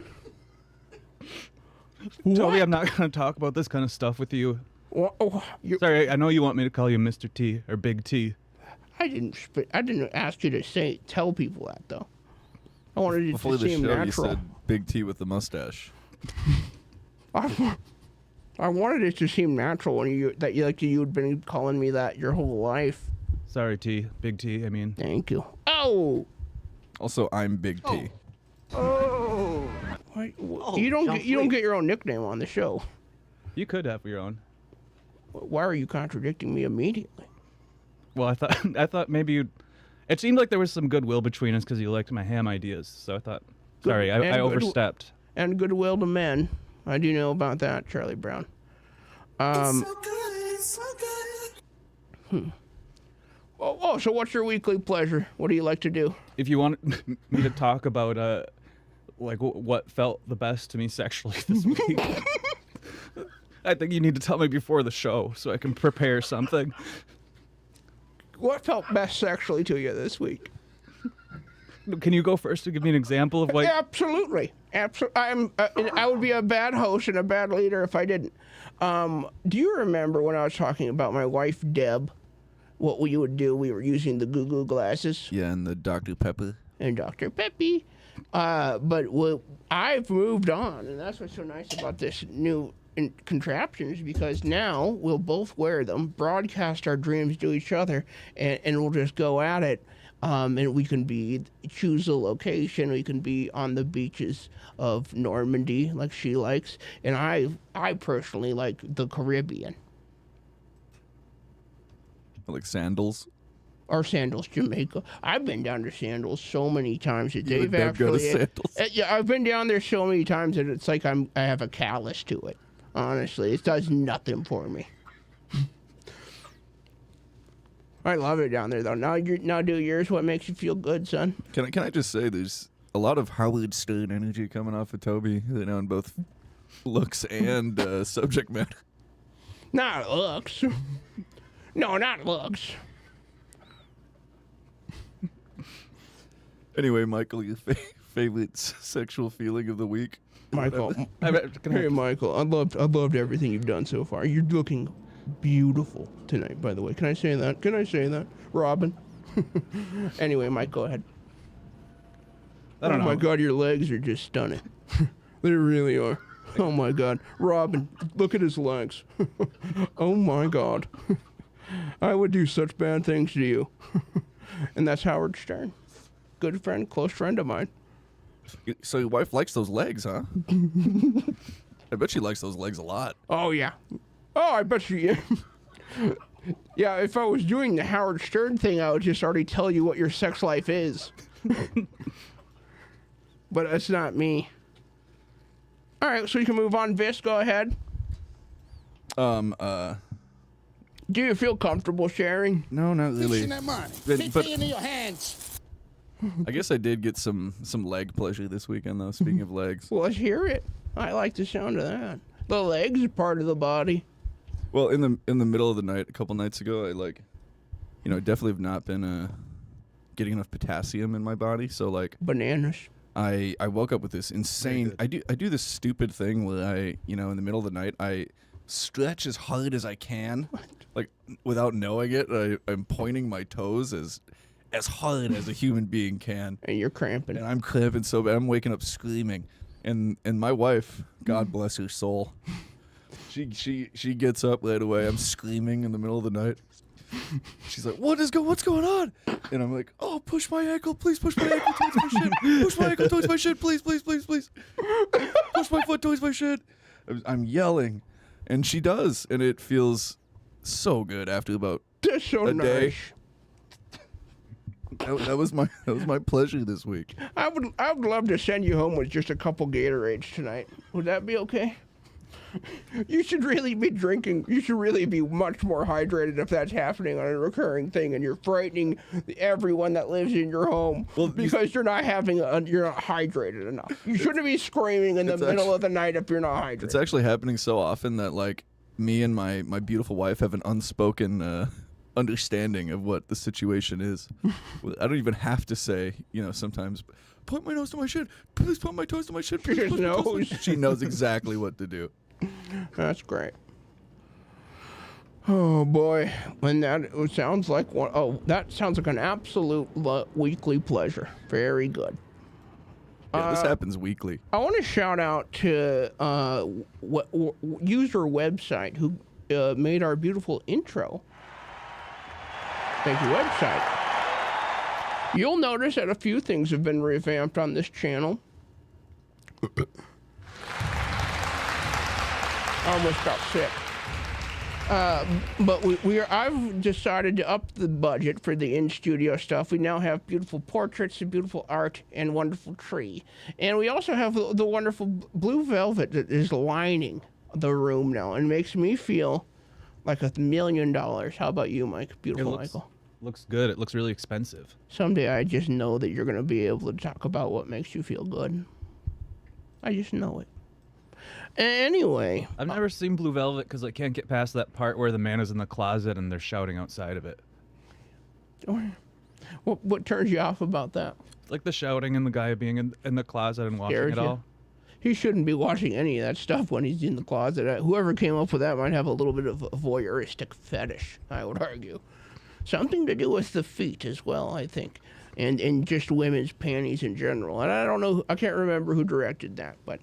Speaker 12: Toby, I'm not going to talk about this kind of stuff with you. Sorry, I know you want me to call you Mr. T or Big T.
Speaker 4: I didn't ask you to tell people that though. I wanted it
Speaker 14: Before
Speaker 4: to seem
Speaker 14: the show,
Speaker 4: natural.
Speaker 14: you said Big T with the mustache.
Speaker 4: I wanted it to seem natural when you had been calling me that your whole life.
Speaker 12: Sorry, T. Big T, I mean.
Speaker 4: Thank you. Oh!
Speaker 14: Also, I'm Big T.
Speaker 4: Oh! You don't get your own nickname on the show.
Speaker 12: You could have your own.
Speaker 4: Why are you contradicting me immediately?
Speaker 12: Well, I thought maybe you'd... It seemed like there was some goodwill between us because you liked my ham ideas, so I thought... Sorry, I overstepped.
Speaker 4: And goodwill to men. I do know about that, Charlie Brown.
Speaker 5: It's so good, it's so good.
Speaker 4: So what's your weekly pleasure? What do you like to do?
Speaker 12: If you want me to talk about what felt the best to me sexually this week, I think you need to tell me before the show so I can prepare something.
Speaker 4: What felt best sexually to you this week?
Speaker 12: Can you go first to give me an example of what?
Speaker 4: Absolutely. I would be a bad host and a bad leader if I didn't. Do you remember when I was talking about my wife, Deb, what we would do? We were using the Goo Goo glasses.
Speaker 14: Yeah, and the Dr. Pepper.
Speaker 4: And Dr. Peppy. But I've moved on, and that's what's so nice about this new contraptions, because now we'll both wear them, broadcast our dreams to each other, and we'll just go at it. And we can choose a location. We can be on the beaches of Normandy, like she likes, and I personally like the Caribbean.
Speaker 14: Like Sandals?
Speaker 4: Or Sandals, Jamaica. I've been down to Sandals so many times that
Speaker 14: they've actually... Go to Sandals?
Speaker 4: Yeah, I've been down there so many times that it's like I have a callus to it. Honestly, it does nothing for me. I love it down there, though. Now do yours. What makes you feel good, son?
Speaker 14: Can I just say there's a lot of Howard Stern energy coming off of Toby, in both looks and subject matter.
Speaker 4: Not looks. No, not looks.
Speaker 14: Anyway, Michael, your favorite sexual feeling of the week?
Speaker 4: Michael, hey, Michael, I loved everything you've done so far. You're looking beautiful tonight, by the way. Can I say that? Robin? Anyway, Mike, go ahead.
Speaker 12: I don't know.
Speaker 4: Oh my God, your legs are just stunning. They really are. Oh my God. Robin, look at his legs. Oh my God. I would do such bad things to you. And that's Howard Stern. Good friend, close friend of mine.
Speaker 14: So your wife likes those legs, huh? I bet she likes those legs a lot.
Speaker 4: Oh, yeah. Oh, I bet she... Yeah, if I was doing the Howard Stern thing, I would just already tell you what your sex life is. But it's not me. All right, so you can move on. Vis, go ahead. Do you feel comfortable sharing?
Speaker 14: No, not really.
Speaker 19: Fixing that money.
Speaker 14: But
Speaker 19: in your hands.
Speaker 14: I guess I did get some leg pleasure this weekend, though, speaking of legs.
Speaker 4: Well, let's hear it. I like the sound of that. The legs are part of the body.
Speaker 14: Well, in the middle of the night, a couple nights ago, I definitely have not been getting enough potassium in my body. So, like...
Speaker 4: Bananas.
Speaker 14: I woke up with this insane. I do this stupid thing where I, in the middle of the night, I stretch as hard as I can, like without knowing it. I'm pointing my toes as hard as a human being can.
Speaker 4: And you're cramping.
Speaker 14: And I'm cramping so bad. I'm waking up screaming. And my wife, God bless her soul, she gets up right away. I'm screaming in the middle of the night. She's like, what's going on? And I'm like, oh, push my ankle, please, push my ankle towards my shin. Push my ankle towards my shin, please, please, please, please. Push my foot towards my shin. I'm yelling, and she does, and it feels so good after about a day. That was my pleasure this week.
Speaker 4: I would love to send you home with just a couple Gatorades tonight. Would that be okay? You should really be drinking. You should really be much more hydrated if that's happening on a recurring thing, and you're frightening everyone that lives in your home because you're not hydrated enough. You shouldn't be screaming in the middle of the night if you're not hydrated.
Speaker 14: It's actually happening so often that like me and my beautiful wife have an unspoken understanding of what the situation is. I don't even have to say, sometimes, point my nose to my shin. Please point my toes to my shin. Please,
Speaker 4: She knows.
Speaker 14: She knows exactly what to do.
Speaker 4: That's great. Oh boy, and that sounds like one. Oh, that sounds like an absolute weekly pleasure. Very good.
Speaker 14: Yeah, this happens weekly.
Speaker 4: I want to shout out to user website who made our beautiful intro. Thank you, website. You'll notice that a few things have been revamped on this channel. I almost got sick. But I've decided to up the budget for the in-studio stuff. We now have beautiful portraits and beautiful art and wonderful tree. And we also have the wonderful blue velvet that is lining the room now and makes me feel like $1 million. How about you, Mike? Beautiful, Michael.
Speaker 12: Looks good. It looks really expensive.
Speaker 4: Someday I just know that you're going to be able to talk about what makes you feel good. I just know it. Anyway.
Speaker 12: I've never seen Blue Velvet because I can't get past that part where the man is in the closet and they're shouting outside of it.
Speaker 4: What turns you off about that?
Speaker 12: Like the shouting and the guy being in the closet and watching it all.
Speaker 4: He shouldn't be watching any of that stuff when he's in the closet. Whoever came up with that might have a little bit of a voyeuristic fetish, I would argue. Something to do with the feet as well, I think. And just women's panties in general. And I don't know, I can't remember who directed that, but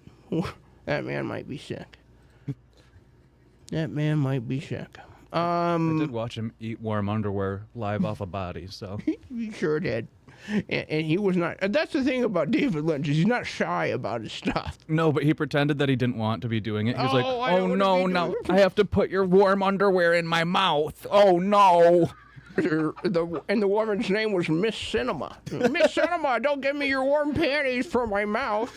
Speaker 4: that man might be sick. That man might be sick.
Speaker 12: I did watch him eat warm underwear live off a body, so.
Speaker 4: He sure did. And he was not. That's the thing about David Lynch, is he's not shy about his stuff.
Speaker 12: No, but he pretended that he didn't want to be doing it. He was like, oh no, now I have to put your warm underwear in my mouth. Oh no.
Speaker 4: And the woman's name was Miss Cinema. Miss Cinema, don't give me your warm panties for my mouth.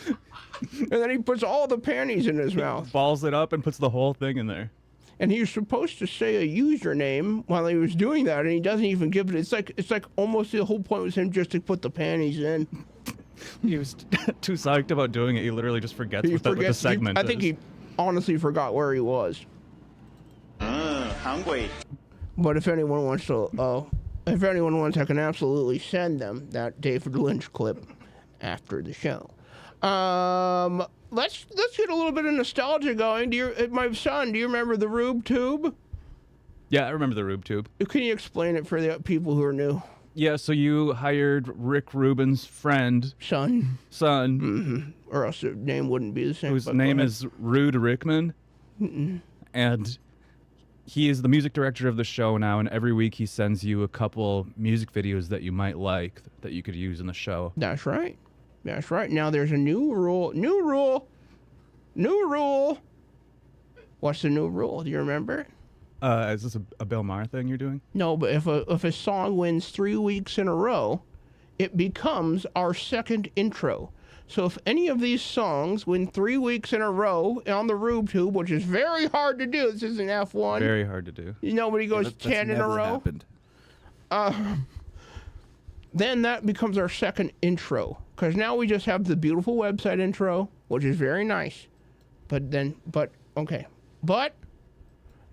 Speaker 4: And then he puts all the panties in his mouth.
Speaker 12: Balls it up and puts the whole thing in there.
Speaker 4: And he was supposed to say a username while he was doing that, and he doesn't even give it. It's like almost the whole point was him just to put the panties in.
Speaker 12: He was too psyched about doing it. He literally just forgets what the segment is.
Speaker 4: I think he honestly forgot where he was.
Speaker 2: Hungry.
Speaker 4: But if anyone wants, I can absolutely send them that David Lynch clip after the show. Let's get a little bit of nostalgia going. My son, do you remember the Rube Tube?
Speaker 12: Yeah, I remember the Rube Tube.
Speaker 4: Can you explain it for the people who are new?
Speaker 12: Yeah, so you hired Rick Rubin's friend.
Speaker 4: Son.
Speaker 12: Mm-hmm.
Speaker 4: Or else the name wouldn't be the same.
Speaker 12: Whose name is Rude Rickman.
Speaker 4: Mm-mm.
Speaker 12: And he is the music director of the show now, and every week he sends you a couple music videos that you might like that you could use in the show.
Speaker 4: That's right. That's right. Now there's a new rule. New rule. What's the new rule? Do you remember it?
Speaker 12: Is this a Bill Maher thing you're doing?
Speaker 4: No, but if a song wins 3 weeks in a row, it becomes our second intro. So if any of these songs win 3 weeks in a row on the Rube Tube, which is very hard to do, this isn't F1.
Speaker 12: Very hard to do.
Speaker 4: Nobody goes 10 in a row. Then that becomes our second intro. Because now we just have the beautiful website intro, which is very nice. But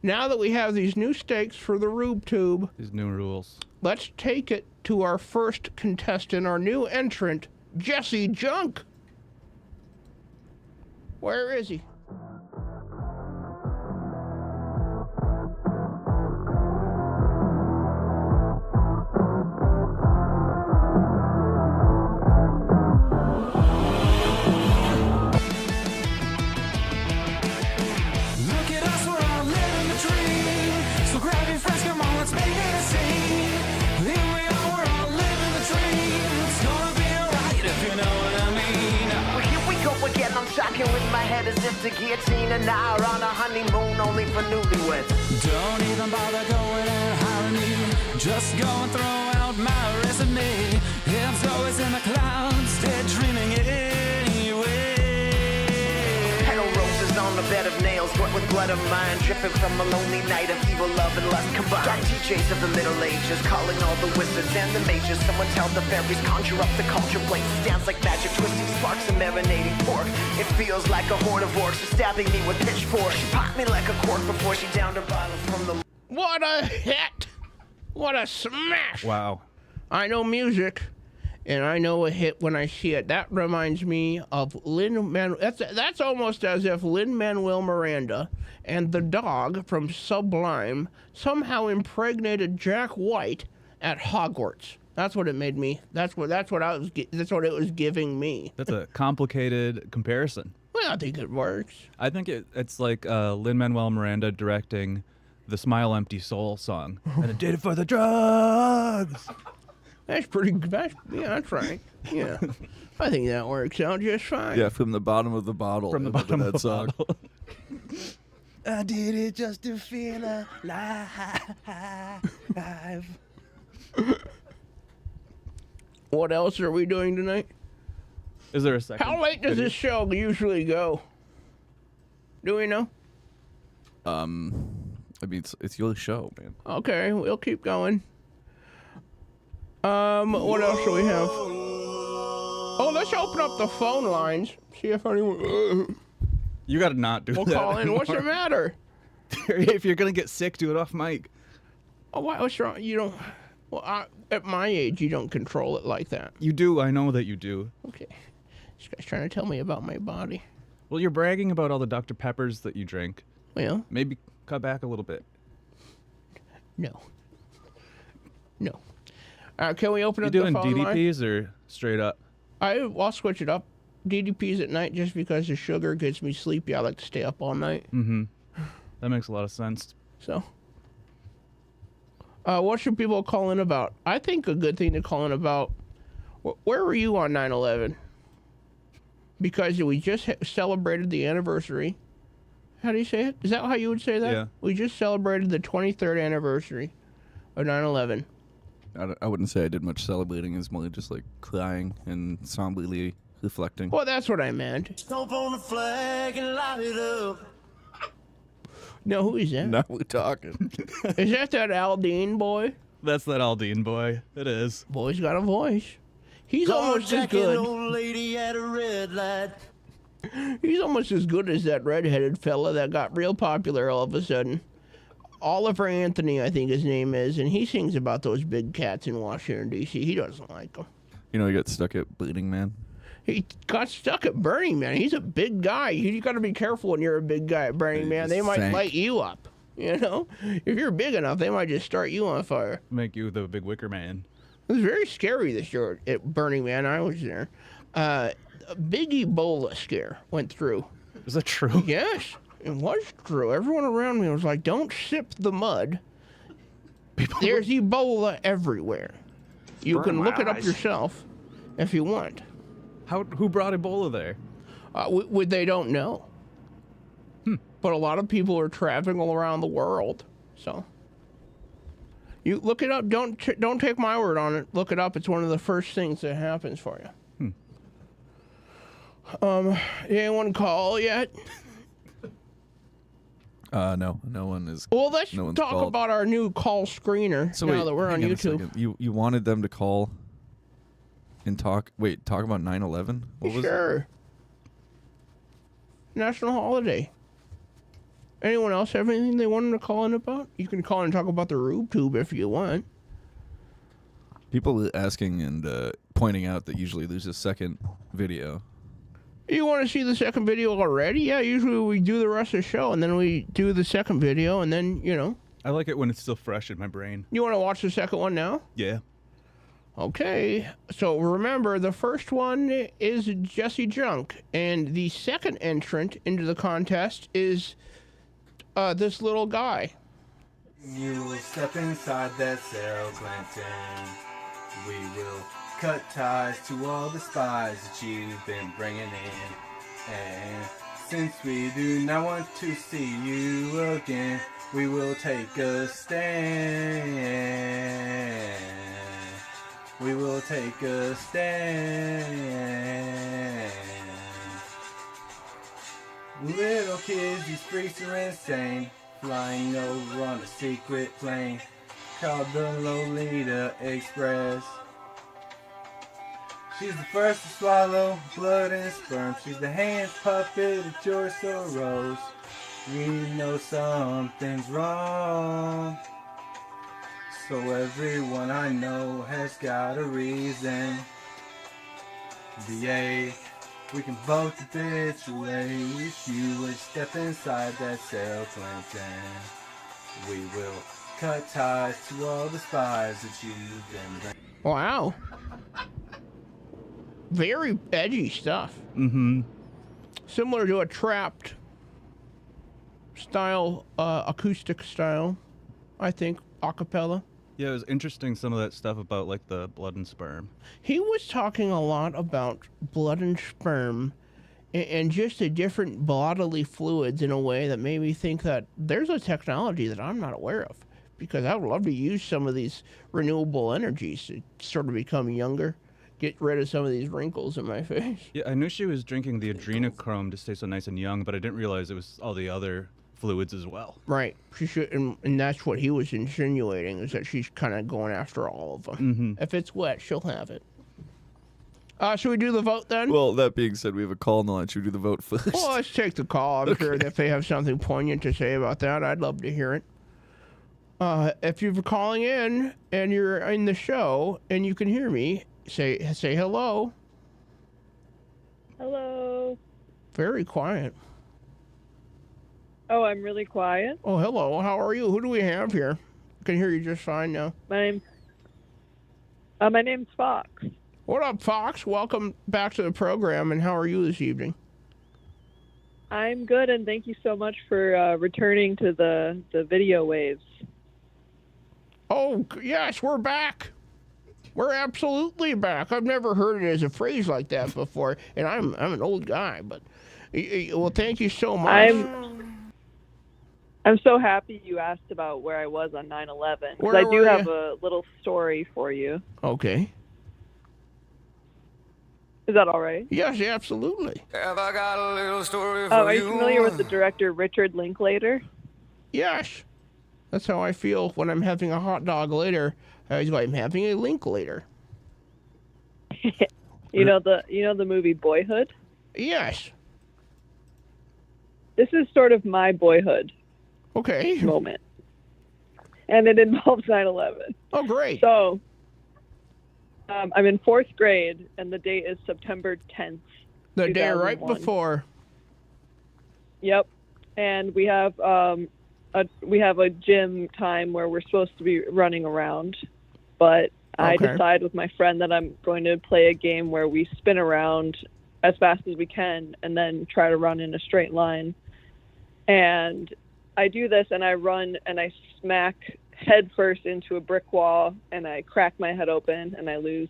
Speaker 4: now that we have these new stakes for the Rube Tube,
Speaker 12: these new rules,
Speaker 4: let's take it to our first contestant, our new entrant, Jesse Junk. Where is he?
Speaker 5: Look at us, we're all living the dream. So grab your friends, come on, let's make it a scene. Here we are, we're all living the dream. It's gonna be alright if you know what I mean.
Speaker 2: Well, here we go again. I'm shocking with my head as if the guillotine and I are on a honeymoon only for newlyweds.
Speaker 5: Don't even bother going and hiring me. Just go and throw out my resume. Heads always in the clouds, dead dreaming anyway.
Speaker 2: Petal roses on the bed of nails, wet with blood of mine, dripping from a lonely night of evil love and lust combined. Dark teachings of the Middle Ages, calling all the wizards and the mages. Someone tell the fairies, conjure up the culture plates. Dance like magic, twisting sparks and marinating pork. It feels like a horde of orcs are stabbing me with pitchforks. She popped me like a cork before she downed her bottle from the...
Speaker 4: What a hit! What a smash!
Speaker 12: Wow.
Speaker 4: I know music, and I know a hit when I see it. That reminds me of Lin-Manuel. That's almost as if Lin-Manuel Miranda and the dog from Sublime somehow impregnated Jack White at Hogwarts. That's what it made me. That's what it was giving me.
Speaker 12: That's a complicated comparison.
Speaker 4: Well, I think it works.
Speaker 12: I think it's like Lin-Manuel Miranda directing the Smile Empty Soul song. And I did it for the drugs.
Speaker 4: That's pretty good. Yeah, that's right. Yeah. I think that works out just fine.
Speaker 14: Yeah, from the bottom of the bottle.
Speaker 12: From the bottom of
Speaker 14: that
Speaker 12: the
Speaker 14: song.
Speaker 12: bottle.
Speaker 7: I did it just to feel alive.
Speaker 4: What else are we doing tonight?
Speaker 12: Is there a second?
Speaker 4: How late does this show usually go? Do we know?
Speaker 14: I mean, it's your show, man.
Speaker 4: Okay, we'll keep going. What else do we have? Oh, let's open up the phone lines. See if anyone...
Speaker 12: You gotta not do
Speaker 4: We'll
Speaker 12: that
Speaker 4: call in.
Speaker 12: anymore.
Speaker 4: What's the matter?
Speaker 12: If you're gonna get sick, do it off mic.
Speaker 4: Oh, what's wrong? You don't... Well, at my age, you don't control it like that.
Speaker 12: You do. I know that you do.
Speaker 4: Okay. This guy's trying to tell me about my body.
Speaker 12: Well, you're bragging about all the Dr. Peppers that you drink.
Speaker 4: Well...
Speaker 12: Maybe cut back a little bit.
Speaker 4: No. No. Can we open
Speaker 12: You
Speaker 4: up the phone
Speaker 12: doing
Speaker 4: line?
Speaker 12: DDPs or straight up?
Speaker 4: I'll switch it up. DDPs at night just because the sugar gets me sleepy. I like to stay up all night.
Speaker 12: Mm-hmm. That makes a lot of sense.
Speaker 4: So, what should people call in about? I think a good thing to call in about, where were you on 9/11? Because we just celebrated the anniversary. How do you say it? Is that how you would say that?
Speaker 12: Yeah.
Speaker 4: We just celebrated the 23rd anniversary of 9/11.
Speaker 14: I wouldn't say I did much celebrating. It's more just like crying and somberly reflecting.
Speaker 4: Well, that's what I meant.
Speaker 5: Stomp on the flag and light it up.
Speaker 4: No, who is that?
Speaker 14: Now we're talking.
Speaker 4: Is that Aldine boy?
Speaker 12: That's that Aldine boy. It is.
Speaker 4: Boy's got a voice. He's almost as good.
Speaker 5: Old lady at a red light.
Speaker 4: He's almost as good as that redheaded fella that got real popular all of a sudden. Oliver Anthony, I think his name is, and he sings about those big cats in Washington, D.C. He doesn't like them.
Speaker 14: You know, he got stuck at Burning Man.
Speaker 4: He got stuck at Burning Man. He's a big guy. You got to be careful when you're a big guy at Burning Man. They might light you up. You know, if you're big enough, they might just start you on fire.
Speaker 12: Make you the big wicker man.
Speaker 4: It was very scary this year at Burning Man. I was there. A big Ebola scare went through.
Speaker 12: Is that true?
Speaker 4: Yes, it was true. Everyone around me was like, "Don't sip the mud." There's Ebola everywhere. You
Speaker 15: Burn
Speaker 4: can
Speaker 15: my
Speaker 4: look it up
Speaker 15: eyes.
Speaker 4: yourself if you want.
Speaker 12: Who brought Ebola there?
Speaker 4: They don't know. But a lot of people are traveling all around the world. So you look it up. Don't take my word on it. Look it up. It's one of the first things that happens for you. Anyone call yet?
Speaker 14: No one is.
Speaker 4: Well, let's
Speaker 14: no one's
Speaker 4: talk
Speaker 14: called.
Speaker 4: about our new call screener
Speaker 14: So
Speaker 4: now
Speaker 14: wait,
Speaker 4: that we're on
Speaker 14: hang a
Speaker 4: YouTube.
Speaker 14: second. You wanted them to call and talk. Wait, talk about 9/11. What was
Speaker 4: Sure. National holiday. Anyone else have anything they wanted to call in about? You can call in and talk about the Rube Tube if you want.
Speaker 14: People were asking and pointing out that usually there's a second video.
Speaker 4: You want to see the second video already? Yeah, usually we do the rest of the show, and then we do the second video, and then, you know.
Speaker 12: I like it when it's still fresh in my brain.
Speaker 4: You want to watch the second one now?
Speaker 12: Yeah.
Speaker 4: Okay, so remember, the first one is Jesse Junk, and the second entrant into the contest is this little guy.
Speaker 8: You will step inside that cell, Clinton. We will cut ties to all the spies that you've been bringing in. And since we do not want to see you again, we will take a stand. We will take a stand. Little kids, these freaks are insane. Flying over on a secret plane called the Lolita Express. She's the first to swallow blood and sperm. She's the hands puppet of George Soros. We know something's wrong. So everyone I know has got a reason. DA, we can vote the bitch away. If you would step inside that cell, Clinton, we will cut ties to all the spies that you've been bringing.
Speaker 4: Wow. Very edgy stuff.
Speaker 12: Mm-hmm.
Speaker 4: Similar to a Trapped style, acoustic style, I think, a cappella.
Speaker 12: Yeah, it was interesting, some of that stuff about, like, the blood and sperm.
Speaker 4: He was talking a lot about blood and sperm and just the different bodily fluids in a way that made me think that there's a technology that I'm not aware of, because I would love to use some of these renewable energies to sort of become younger, get rid of some of these wrinkles in my face.
Speaker 12: Yeah, I knew she was drinking the adrenochrome to stay so nice and young, but I didn't realize it was all the other fluids as well.
Speaker 4: Right. She should, and that's what he was insinuating, is that she's kind of going after all of them.
Speaker 12: Mm-hmm.
Speaker 4: If it's wet, she'll have it. Should we do the vote then?
Speaker 14: Well, that being said, we have a call on the line. Should we do the vote first?
Speaker 4: Well, let's take the call. I'm sure that if they have something poignant to say about that, I'd love to hear it. If you're calling in and you're in the show and you can hear me, say hello.
Speaker 10: Hello.
Speaker 4: Very quiet.
Speaker 10: Oh, I'm really quiet.
Speaker 4: Oh, hello. How are you? Who do we have here? I can hear you just fine now.
Speaker 10: My name's Fox.
Speaker 4: What up, Fox? Welcome back to the program, and how are you this evening?
Speaker 10: I'm good, and thank you so much for returning to the video waves.
Speaker 4: Oh, yes, we're back. We're absolutely back. I've never heard it as a phrase like that before, and I'm an old guy, but well, thank you so much.
Speaker 10: I'm so happy you asked about where I was on 9/11, because
Speaker 4: Where
Speaker 10: I do
Speaker 4: were
Speaker 10: have
Speaker 4: you?
Speaker 10: a little story for you.
Speaker 4: Okay.
Speaker 10: Is that all right?
Speaker 4: Yes, absolutely.
Speaker 8: Have I got a little story for
Speaker 10: Are you familiar with the director Richard Linklater?
Speaker 4: Yes. That's how I feel when I'm having a hot dog later. I'm having a link later.
Speaker 10: You know the movie Boyhood?
Speaker 4: Yes.
Speaker 10: This is sort of my boyhood.
Speaker 4: Okay.
Speaker 10: Moment. And it involves 9/11.
Speaker 4: Oh, great.
Speaker 10: So, I'm in 4th grade, and the date is September 10th.
Speaker 4: The day right
Speaker 10: 2001.
Speaker 4: before.
Speaker 10: Yep. And we have a gym time where we're supposed to be running around, but I
Speaker 4: Okay.
Speaker 10: decide with my friend that I'm going to play a game where we spin around as fast as we can and then try to run in a straight line. And I do this, and I run, and I smack head first into a brick wall, and I crack my head open, and I lose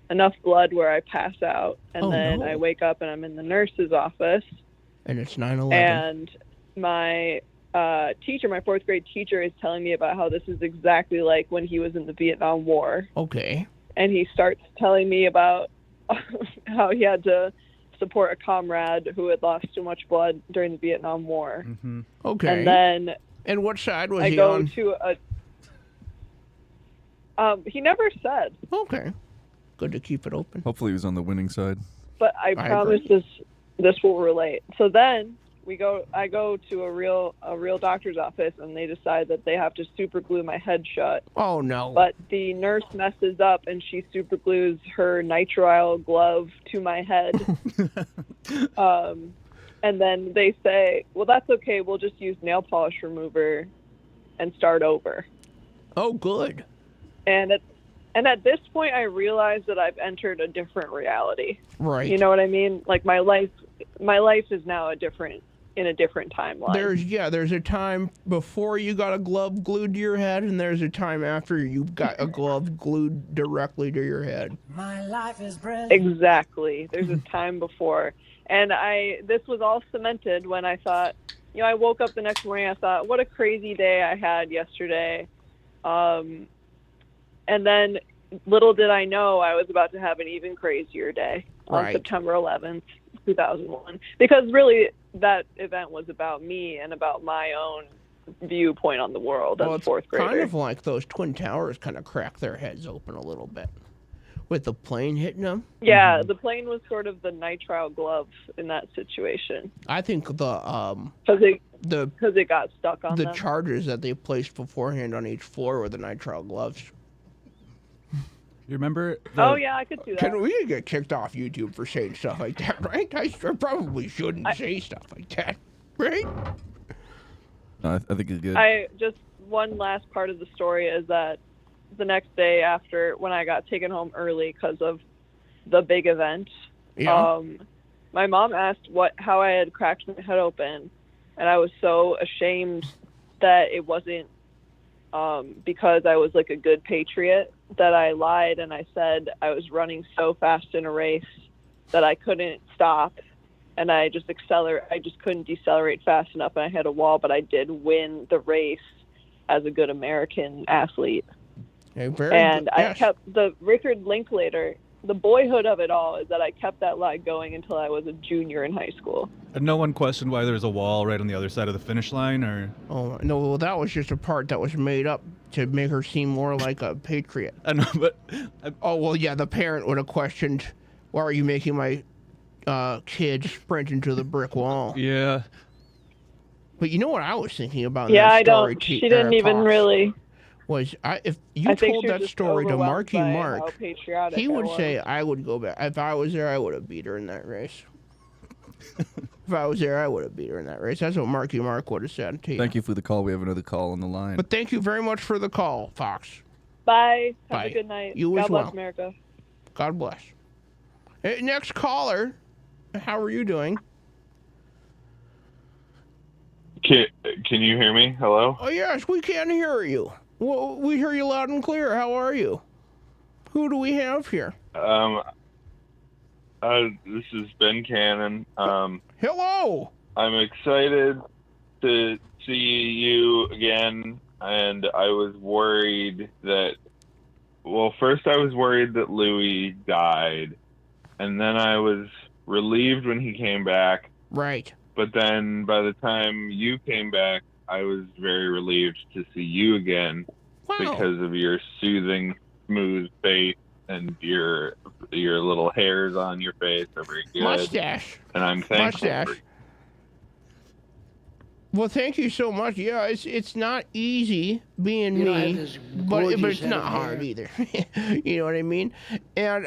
Speaker 10: enough blood where I pass out. And then I wake up, and I'm in the nurse's office.
Speaker 4: And it's 9/11.
Speaker 10: And my teacher, my 4th grade teacher, is telling me about how this is exactly like when he was in the Vietnam War.
Speaker 4: Okay.
Speaker 10: And he starts telling me about how he had to support a comrade who had lost too much blood during the Vietnam War.
Speaker 12: Mm-hmm.
Speaker 4: Okay.
Speaker 10: And then
Speaker 4: and what side was
Speaker 10: I
Speaker 4: he
Speaker 10: go
Speaker 4: on?
Speaker 10: to he never said.
Speaker 4: Okay. Good to keep it open.
Speaker 14: Hopefully he was on the winning side.
Speaker 10: But I promise this will relate. So then I go to a real doctor's office, and they decide that they have to super glue my head shut.
Speaker 4: Oh no.
Speaker 10: But the nurse messes up, and she super glues her nitrile glove to my head. And then they say, well, that's okay, we'll just use nail polish remover and start over.
Speaker 4: Oh, good.
Speaker 10: And at this point, I realize that I've entered a different reality.
Speaker 4: Right.
Speaker 10: You know what I mean? Like my life is now in a different timeline.
Speaker 4: There's a time before you got a glove glued to your head, and there's a time after you got a glove glued directly to your head.
Speaker 19: My life is brilliant.
Speaker 10: Exactly. There's a time before. And this was all cemented when I thought, I woke up the next morning, I thought, what a crazy day I had yesterday. And then little did I know I was about to have an even crazier day on September 11th, 2001. Because really, that event was about me and about my own viewpoint on the world as a fourth grader.
Speaker 4: Kind of like those Twin Towers kind of cracked their heads open a little bit with the plane hitting them.
Speaker 10: Yeah, the plane was sort of the nitrile glove in that situation.
Speaker 4: I think
Speaker 10: because it got stuck on
Speaker 4: the
Speaker 10: them.
Speaker 4: charges that they placed beforehand on each floor were the nitrile gloves.
Speaker 12: You remember?
Speaker 10: Oh yeah, I could see that.
Speaker 4: We get kicked off YouTube for saying stuff like that, right? I probably shouldn't say stuff like that, right?
Speaker 14: I think it's good.
Speaker 10: Just one last part of the story is that the next day after, when I got taken home early because of the big event, my mom asked how I had cracked my head open, and I was so ashamed that it wasn't because I was like a good patriot that I lied, and I said I was running so fast in a race that I couldn't stop, and I just couldn't decelerate fast enough, and I hit a wall, but I did win the race as a good American athlete. I kept the Richard Linklater, the boyhood of it all is that I kept that lie going until I was a junior in high school.
Speaker 12: And no one questioned why there's a wall right on the other side of the finish line, or?
Speaker 4: Oh no, well, that was just a part that was made up to make her seem more like a patriot.
Speaker 12: I know, but
Speaker 4: oh well, yeah, the parent would have questioned, "Why are you making my kid sprint into the brick wall?"
Speaker 12: Yeah.
Speaker 4: But you know what I was thinking about?
Speaker 10: Yeah,
Speaker 4: that story,
Speaker 10: I don't. She didn't even really.
Speaker 4: If you told that story to Marky Mark, he would say, I would go back. If I was there, I would have beat her in that race. If I was there, I would have beat her in that race. That's what Marky Mark would have said to you.
Speaker 14: Thank you for the call. We have another call on the line.
Speaker 4: But thank you very much for the call, Fox.
Speaker 10: Bye.
Speaker 4: Bye.
Speaker 10: Have a good night.
Speaker 4: You
Speaker 10: God
Speaker 4: as
Speaker 10: bless
Speaker 4: well.
Speaker 10: America.
Speaker 4: God bless. Hey, next caller, how are you doing?
Speaker 1: Can you hear me? Hello?
Speaker 4: Oh, yes, we can hear you. Well, we hear you loud and clear. How are you? Who do we have here?
Speaker 1: This is Ben Cannon.
Speaker 4: Hello.
Speaker 1: I'm excited to see you again, and I was worried that. Well, first I was worried that Louie died, and then I was relieved when he came back.
Speaker 4: Right.
Speaker 1: But then by the time you came back, I was very relieved to see you again because of your soothing, smooth face and your little hairs on your face are very good.
Speaker 4: Mustache.
Speaker 1: And I'm thankful.
Speaker 4: Mustache. Well, thank you so much. Yeah, it's not easy being me, but it's not hard either. You know what I mean? And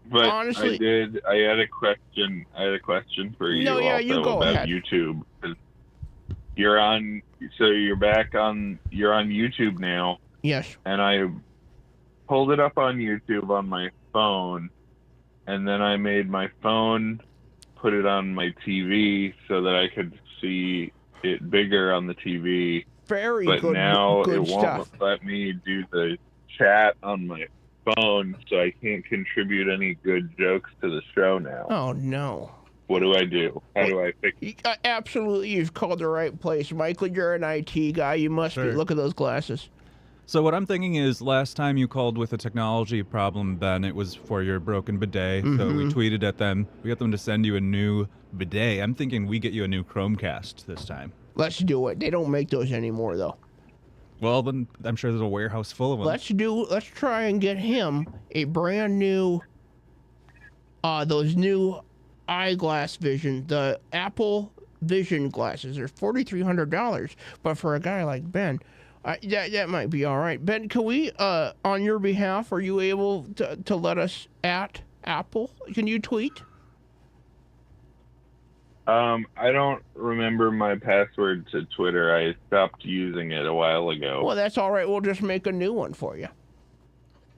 Speaker 1: but
Speaker 4: honestly,
Speaker 1: I had a question. I had a question for you
Speaker 4: you go
Speaker 1: about
Speaker 4: ahead.
Speaker 1: YouTube. You're on YouTube now.
Speaker 4: Yes.
Speaker 1: And I pulled it up on YouTube on my phone, and then I made my phone put it on my TV so that I could see it bigger on the TV.
Speaker 4: Very
Speaker 1: but
Speaker 4: good.
Speaker 1: now
Speaker 4: good
Speaker 1: it
Speaker 4: stuff.
Speaker 1: won't let me do the chat on my phone, so I can't contribute any good jokes to the show now.
Speaker 4: Oh no.
Speaker 1: What do I do? How do I fix it?
Speaker 4: Absolutely, you've called the right place. Michael, you're an IT guy. You must be. Look at those glasses.
Speaker 12: So what I'm thinking is, last time you called with a technology problem, Ben, it was for your broken bidet. So we tweeted at them. We got them to send you a new bidet. I'm thinking we get you a new Chromecast this time.
Speaker 4: Let's do it. They don't make those anymore, though.
Speaker 12: Well, then I'm sure there's a warehouse full of them.
Speaker 4: Let's try and get him a brand new, those new eyeglass vision, the Apple vision glasses. They're $4,300, but for a guy like Ben, that might be all right. Ben, can we, on your behalf, are you able to let us at Apple? Can you tweet?
Speaker 1: I don't remember my password to Twitter. I stopped using it a while ago.
Speaker 4: Well, that's all right. We'll just make a new one for you.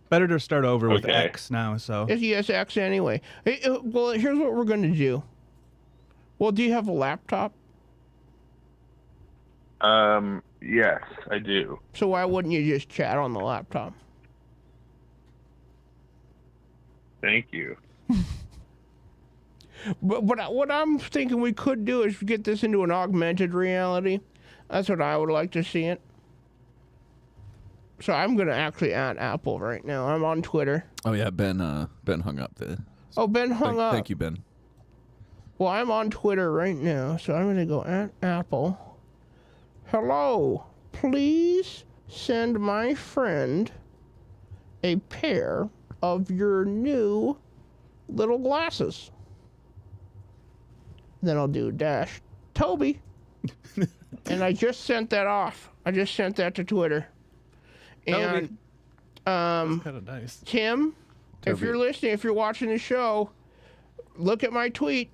Speaker 12: Better to start over with X now, so.
Speaker 4: Yes, X anyway. Hey, well, here's what we're going to do. Well, do you have a laptop?
Speaker 1: Yes, I do.
Speaker 4: So why wouldn't you just chat on the laptop?
Speaker 1: Thank you.
Speaker 4: But what I'm thinking we could do is get this into an augmented reality. That's what I would like to see it. So I'm going to actually add Apple right now. I'm on Twitter.
Speaker 14: Oh, yeah, Ben hung up there.
Speaker 4: Oh, Ben hung up.
Speaker 14: Thank you, Ben.
Speaker 4: Well, I'm on Twitter right now, so I'm going to go at Apple. Hello, please send my friend a pair of your new little glasses. Then I'll do dash Toby. And I just sent that off. I just sent that to Twitter. And
Speaker 12: that's kind of nice.
Speaker 4: Tim, if you're listening, if you're watching the show, look at my tweet.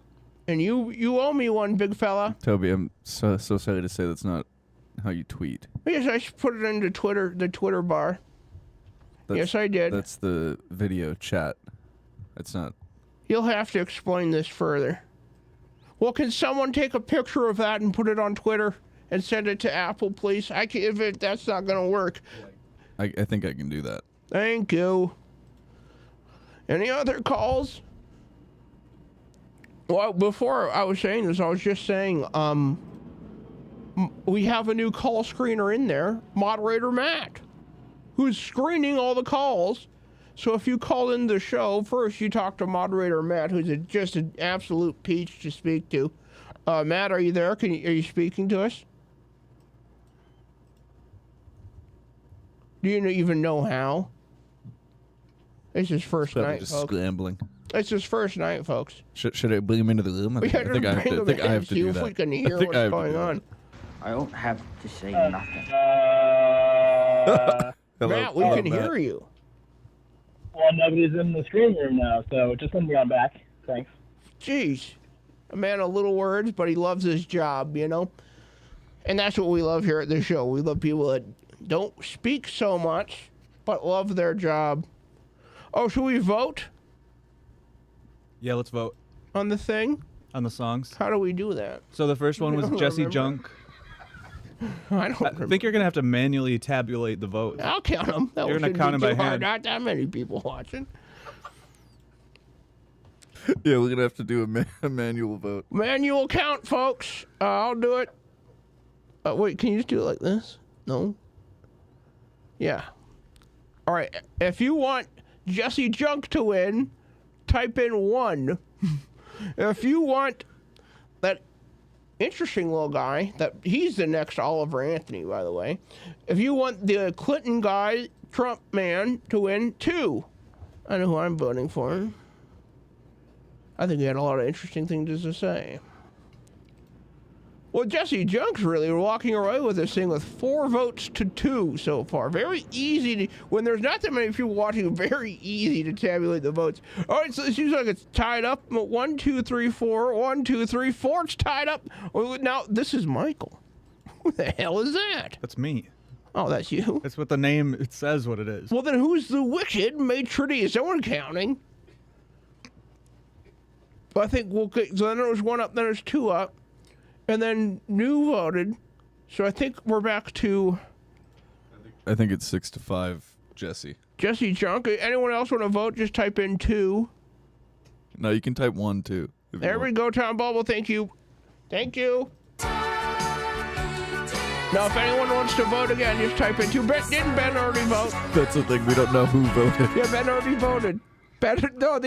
Speaker 4: And you owe me one, big fella.
Speaker 14: Toby, I'm so sorry to say that's not how you tweet.
Speaker 4: Yes, I put it into Twitter, the Twitter bar. Yes, I did.
Speaker 14: That's the video chat. That's not.
Speaker 4: You'll have to explain this further. Well, can someone take a picture of that and put it on Twitter and send it to Apple, please? If that's not going to work.
Speaker 14: I think I can do that.
Speaker 4: Thank you. Any other calls? Well, before I was saying this, I was just saying, we have a new call screener in there, Moderator Matt, who's screening all the calls. So if you call in the show, first you talk to Moderator Matt, who's just an absolute peach to speak to. Matt, are you there? Are you speaking to us? Do you even know how? It's his first night,
Speaker 14: just
Speaker 4: folks.
Speaker 14: Scrambling.
Speaker 4: It's his first night, folks.
Speaker 14: Should I bring him into the room? I think I have to do that.
Speaker 4: If we can hear what's going on.
Speaker 3: I don't have to say nothing.
Speaker 4: Matt, we can hear you.
Speaker 11: Well, nobody's in the screening room now, so just send me on back. Thanks.
Speaker 4: Jeez. A man of little words, but he loves his job, you know? And that's what we love here at the show. We love people that don't speak so much, but love their job. Oh, should we vote?
Speaker 12: Yeah, let's vote.
Speaker 4: On the thing?
Speaker 12: On the songs.
Speaker 4: How do we do that?
Speaker 12: So the first one was Jesse Junk.
Speaker 4: I
Speaker 12: think you're going to have to manually tabulate the votes.
Speaker 4: I'll count them.
Speaker 12: You're going to count them by hand.
Speaker 4: Not that many people watching.
Speaker 14: Yeah, we're going to have to do a manual vote.
Speaker 4: Manual count, folks. I'll do it. Wait, can you just do it like this? No? Yeah. All right. If you want Jesse Junk to win, type in 1. If you want that interesting little guy, he's the next Oliver Anthony, by the way. If you want the Clinton guy, Trump man, to win, 2. I know who I'm voting for. I think he had a lot of interesting things to say. Well, Jesse Junk's really walking away with this thing with 4 votes to 2 so far. Very easy to, when there's not that many people watching, very easy to tabulate the votes. All right, so it seems like it's tied up. 1, 2, 3, 4. 1, 2, 3, 4. It's tied up. Well, now, this is Michael. Who the hell is that?
Speaker 12: That's me.
Speaker 4: Oh, that's you?
Speaker 12: That's what the name, it says what it is.
Speaker 4: Well, then who's the wicked maitre d'? Is someone counting? I think so then there was 1 up, then there's 2 up. And then new voted. So I think we're back to...
Speaker 14: I think it's 6-5, Jesse.
Speaker 4: Jesse Junk. Anyone else want to vote? Just type in 2.
Speaker 14: No, you can type 1, too.
Speaker 4: There we go, Tom Bubble. Thank you. Thank you. Now, if anyone wants to vote again, just type in 2. Didn't Ben already vote?
Speaker 14: That's the thing. We don't know who voted.
Speaker 4: Yeah, Ben already voted. No,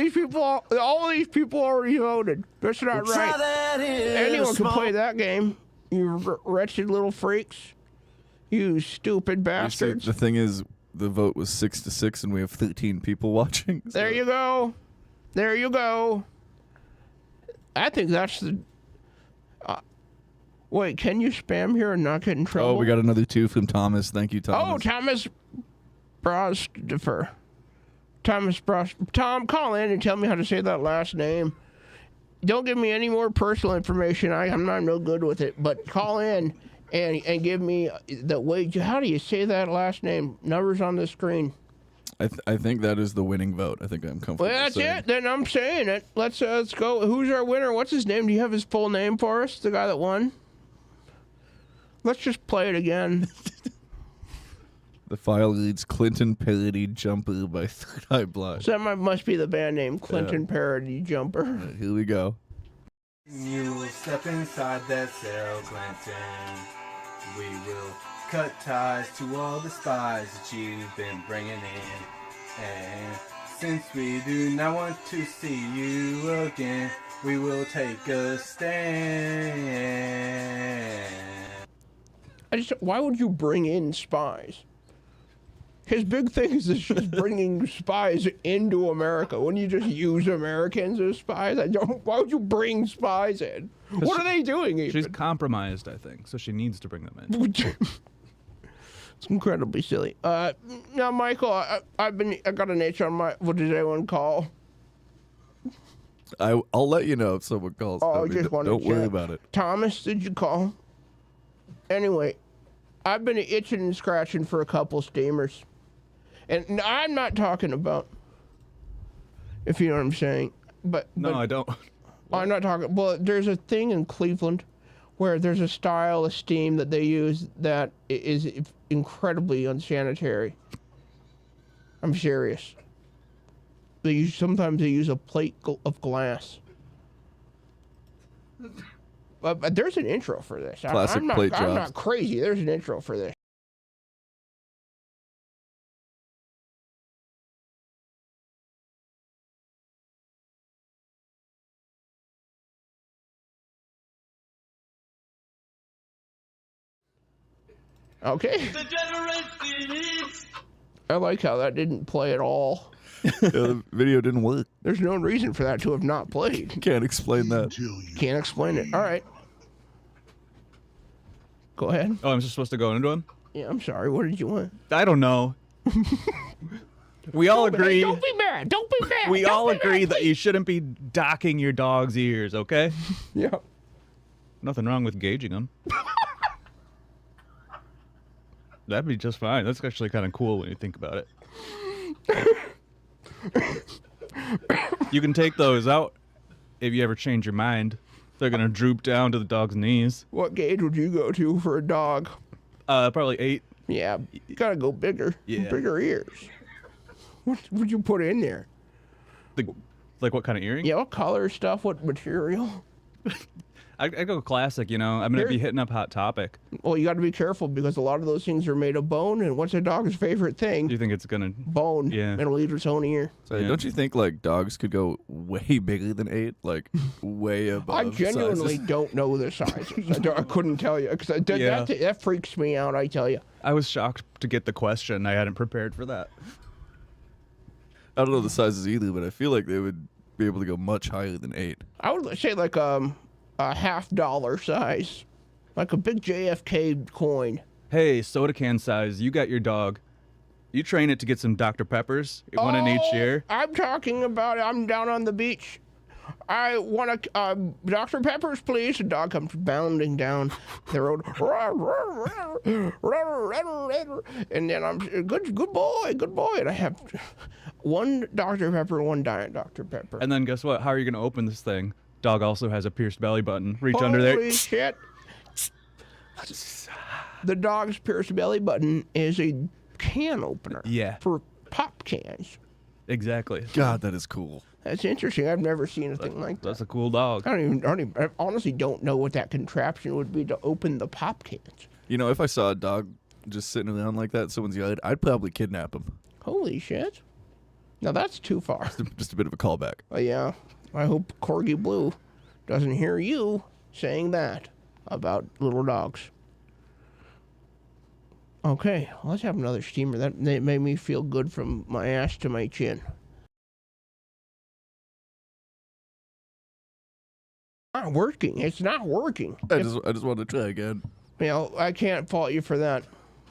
Speaker 4: all these people already voted. That's not right. Anyone can play that game. You wretched little freaks. You stupid bastards.
Speaker 14: The thing is, the vote was 6-6, and we have 13 people watching. So.
Speaker 4: There you go. There you go. I think that's the... Wait, can you spam here and not get in trouble?
Speaker 14: Oh, we got another 2 from Thomas. Thank you, Thomas.
Speaker 4: Oh, Thomas Brostfer. Tom, call in and tell me how to say that last name. Don't give me any more personal information. I'm not no good with it. But call in and give me the way. How do you say that last name? Numbers on the screen.
Speaker 14: I think that is the winning vote. I think I'm comfortable.
Speaker 4: Well, that's
Speaker 14: saying.
Speaker 4: it. Then I'm saying it. Let's go. Who's our winner? What's his name? Do you have his full name for us? The guy that won. Let's just play it again.
Speaker 14: The file reads Clinton Parody Jumper by Third Eye Blind.
Speaker 4: So that must be the band name, Clinton Parody Jumper.
Speaker 14: Right, here we go.
Speaker 8: You will step inside that cell, Clinton. We will cut ties to all the spies that you've been bringing in. And since we do not want to see you again, we will take a stand.
Speaker 4: Why would you bring in spies? His big thing is just bringing spies into America. Wouldn't you just use Americans as spies? Why would you bring spies in? What are they doing even?
Speaker 12: She's compromised, I think, so she needs to bring them in.
Speaker 4: It's incredibly silly. Now, Michael, I got an itch on my. What did anyone call?
Speaker 14: I'll let you know if someone calls.
Speaker 4: Oh,
Speaker 14: don't worry about it.
Speaker 4: Thomas, did you call? Anyway, I've been itching and scratching for a couple steamers. And I'm not talking about, if you know what I'm saying.
Speaker 12: No, I don't.
Speaker 4: I'm not talking. Well, there's a thing in Cleveland where there's a style of steam that they use that is incredibly unsanitary. I'm serious. Sometimes they use a plate of glass. But there's an intro for this.
Speaker 14: Classic plate jobs.
Speaker 4: I'm not crazy. There's an intro for this. Okay. I like how that didn't play at all.
Speaker 14: Yeah, the video didn't work.
Speaker 4: There's no reason for that to have not played.
Speaker 14: Can't explain that.
Speaker 4: Can't explain it. All right. Go ahead.
Speaker 12: Oh, I'm just supposed to go into him?
Speaker 4: Yeah, I'm sorry. What did you want?
Speaker 12: I don't know. We all agree.
Speaker 4: Don't be mad. Don't be mad.
Speaker 12: We all agree that you shouldn't be docking your dog's ears, okay?
Speaker 4: Yeah.
Speaker 12: Nothing wrong with gauging them. That'd be just fine. That's actually kind of cool when you think about it. You can take those out if you ever change your mind. They're gonna droop down to the dog's knees.
Speaker 4: What gauge would you go to for a dog?
Speaker 12: Probably 8.
Speaker 4: Yeah, you gotta go bigger.
Speaker 12: Yeah.
Speaker 4: Bigger ears. What would you put in there?
Speaker 12: Like what kind of earring?
Speaker 4: Yeah, what color stuff? What material?
Speaker 12: I go classic, you know. I'm going to be hitting up Hot Topic.
Speaker 4: Well, you got to be careful because a lot of those things are made of bone, and what's a dog's favorite thing?
Speaker 12: Do you think it's going to...
Speaker 4: Bone.
Speaker 12: Yeah.
Speaker 4: And it'll eat its own ear.
Speaker 14: So don't you think, like, dogs could go way bigger than 8? Like, way above
Speaker 4: I genuinely
Speaker 14: sizes?
Speaker 4: don't know the sizes. I couldn't tell you. Because that freaks me out, I tell you.
Speaker 12: I was shocked to get the question. I hadn't prepared for that.
Speaker 14: I don't know the sizes either, but I feel like they would be able to go much higher than 8.
Speaker 4: I would say like a $50 size. Like a big JFK coin.
Speaker 12: Hey, soda can size. You got your dog. You train it to get some Dr. Peppers, one in each ear.
Speaker 4: I'm talking about I'm down on the beach. I want a Dr. Peppers, please. The dog comes bounding down the road. And then I'm good boy. And I have one Dr. Pepper, one Diet Dr. Pepper.
Speaker 12: And then guess what? How are you going to open this thing? Dog also has a pierced belly button. Reach under there.
Speaker 4: Holy shit. The dog's pierced belly button is a can opener.
Speaker 12: Yeah.
Speaker 4: For pop cans.
Speaker 12: Exactly.
Speaker 14: God, that is cool.
Speaker 4: That's interesting. I've never seen a thing like that.
Speaker 12: That's a cool dog.
Speaker 4: I honestly don't know what that contraption would be to open the pop cans.
Speaker 14: You know, if I saw a dog just sitting around like that in someone's yard, I'd probably kidnap him.
Speaker 4: Holy shit. Now that's too far.
Speaker 14: Just a bit of a callback.
Speaker 4: Yeah. I hope Corgi Blue doesn't hear you saying that about little dogs. Okay, let's have another steamer. That made me feel good from my ass to my chin. not working. It's not working.
Speaker 14: I just want to try again.
Speaker 4: You know, I can't fault you for that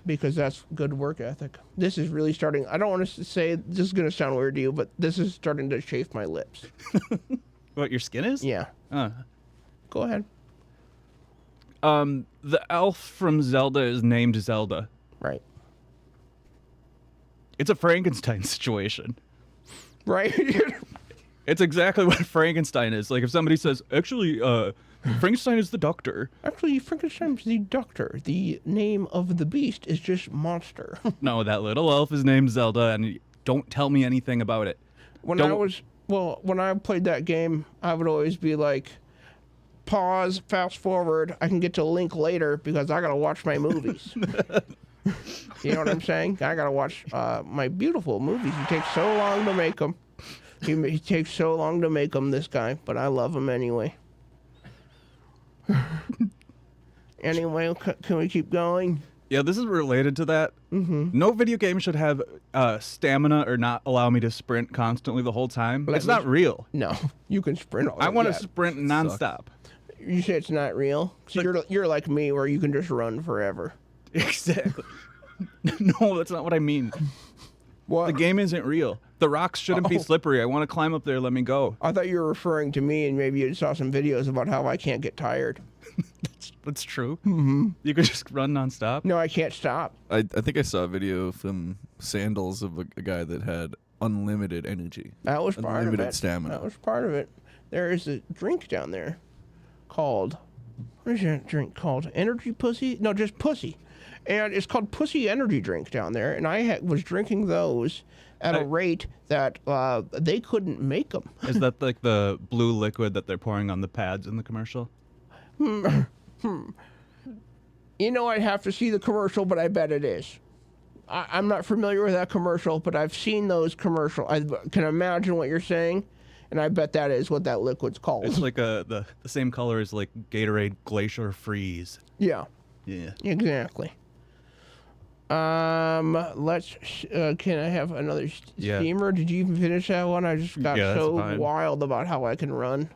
Speaker 4: because that's good work ethic. This is really starting. I don't want to say this is going to sound weird to you, but this is starting to chafe my lips.
Speaker 12: What, your skin is?
Speaker 4: Yeah. Go ahead.
Speaker 12: The elf from Zelda is named Zelda.
Speaker 4: Right.
Speaker 12: It's a Frankenstein situation.
Speaker 4: Right?
Speaker 12: It's exactly what Frankenstein is. Like if somebody says, actually, Frankenstein is the doctor.
Speaker 4: Actually, Frankenstein's the doctor. The name of the beast is just monster.
Speaker 12: No, that little elf is named Zelda, and don't tell me anything about it.
Speaker 4: When I played that game, I would always be like, pause, fast forward. I can get to Link later because I gotta watch my movies. You know what I'm saying? I gotta watch my beautiful movies. He takes so long to make them. He takes so long to make them, this guy, but I love him anyway. Anyway, can we keep going?
Speaker 12: Yeah, this is related to that.
Speaker 4: Mm-hmm.
Speaker 12: No video game should have stamina or not allow me to sprint constantly the whole time. It's not real.
Speaker 4: No, you can sprint all
Speaker 12: I want to sprint nonstop.
Speaker 4: You say it's not real? So you're like me, where you can just run forever.
Speaker 12: Exactly. No, that's not what I mean.
Speaker 4: What?
Speaker 12: The game isn't real. The rocks shouldn't be slippery. I want to climb up there. Let me go.
Speaker 4: I thought you were referring to me, and maybe you saw some videos about how I can't get tired.
Speaker 12: That's true.
Speaker 4: Mm-hmm.
Speaker 12: You could just run nonstop.
Speaker 4: No, I can't stop.
Speaker 14: I think I saw a video from Sandals of a guy that had unlimited energy.
Speaker 4: That was part of it.
Speaker 14: Unlimited stamina.
Speaker 4: That was part of it. There is a drink down there called, what is that drink called? Energy Pussy? No, just Pussy. And it's called Pussy Energy Drink down there. And I was drinking those at a rate that they couldn't make them.
Speaker 12: Is that like the blue liquid that they're pouring on the pads in the commercial?
Speaker 4: You know, I'd have to see the commercial, but I bet it is. I'm not familiar with that commercial, but I've seen those commercials. I can imagine what you're saying, and I bet that is what that liquid's called.
Speaker 12: It's like the same color as like Gatorade Glacier Freeze.
Speaker 4: Yeah.
Speaker 12: Yeah.
Speaker 4: Exactly. Let's. Can I have another steamer? Did you even finish that one? I just got so wild about how I can run.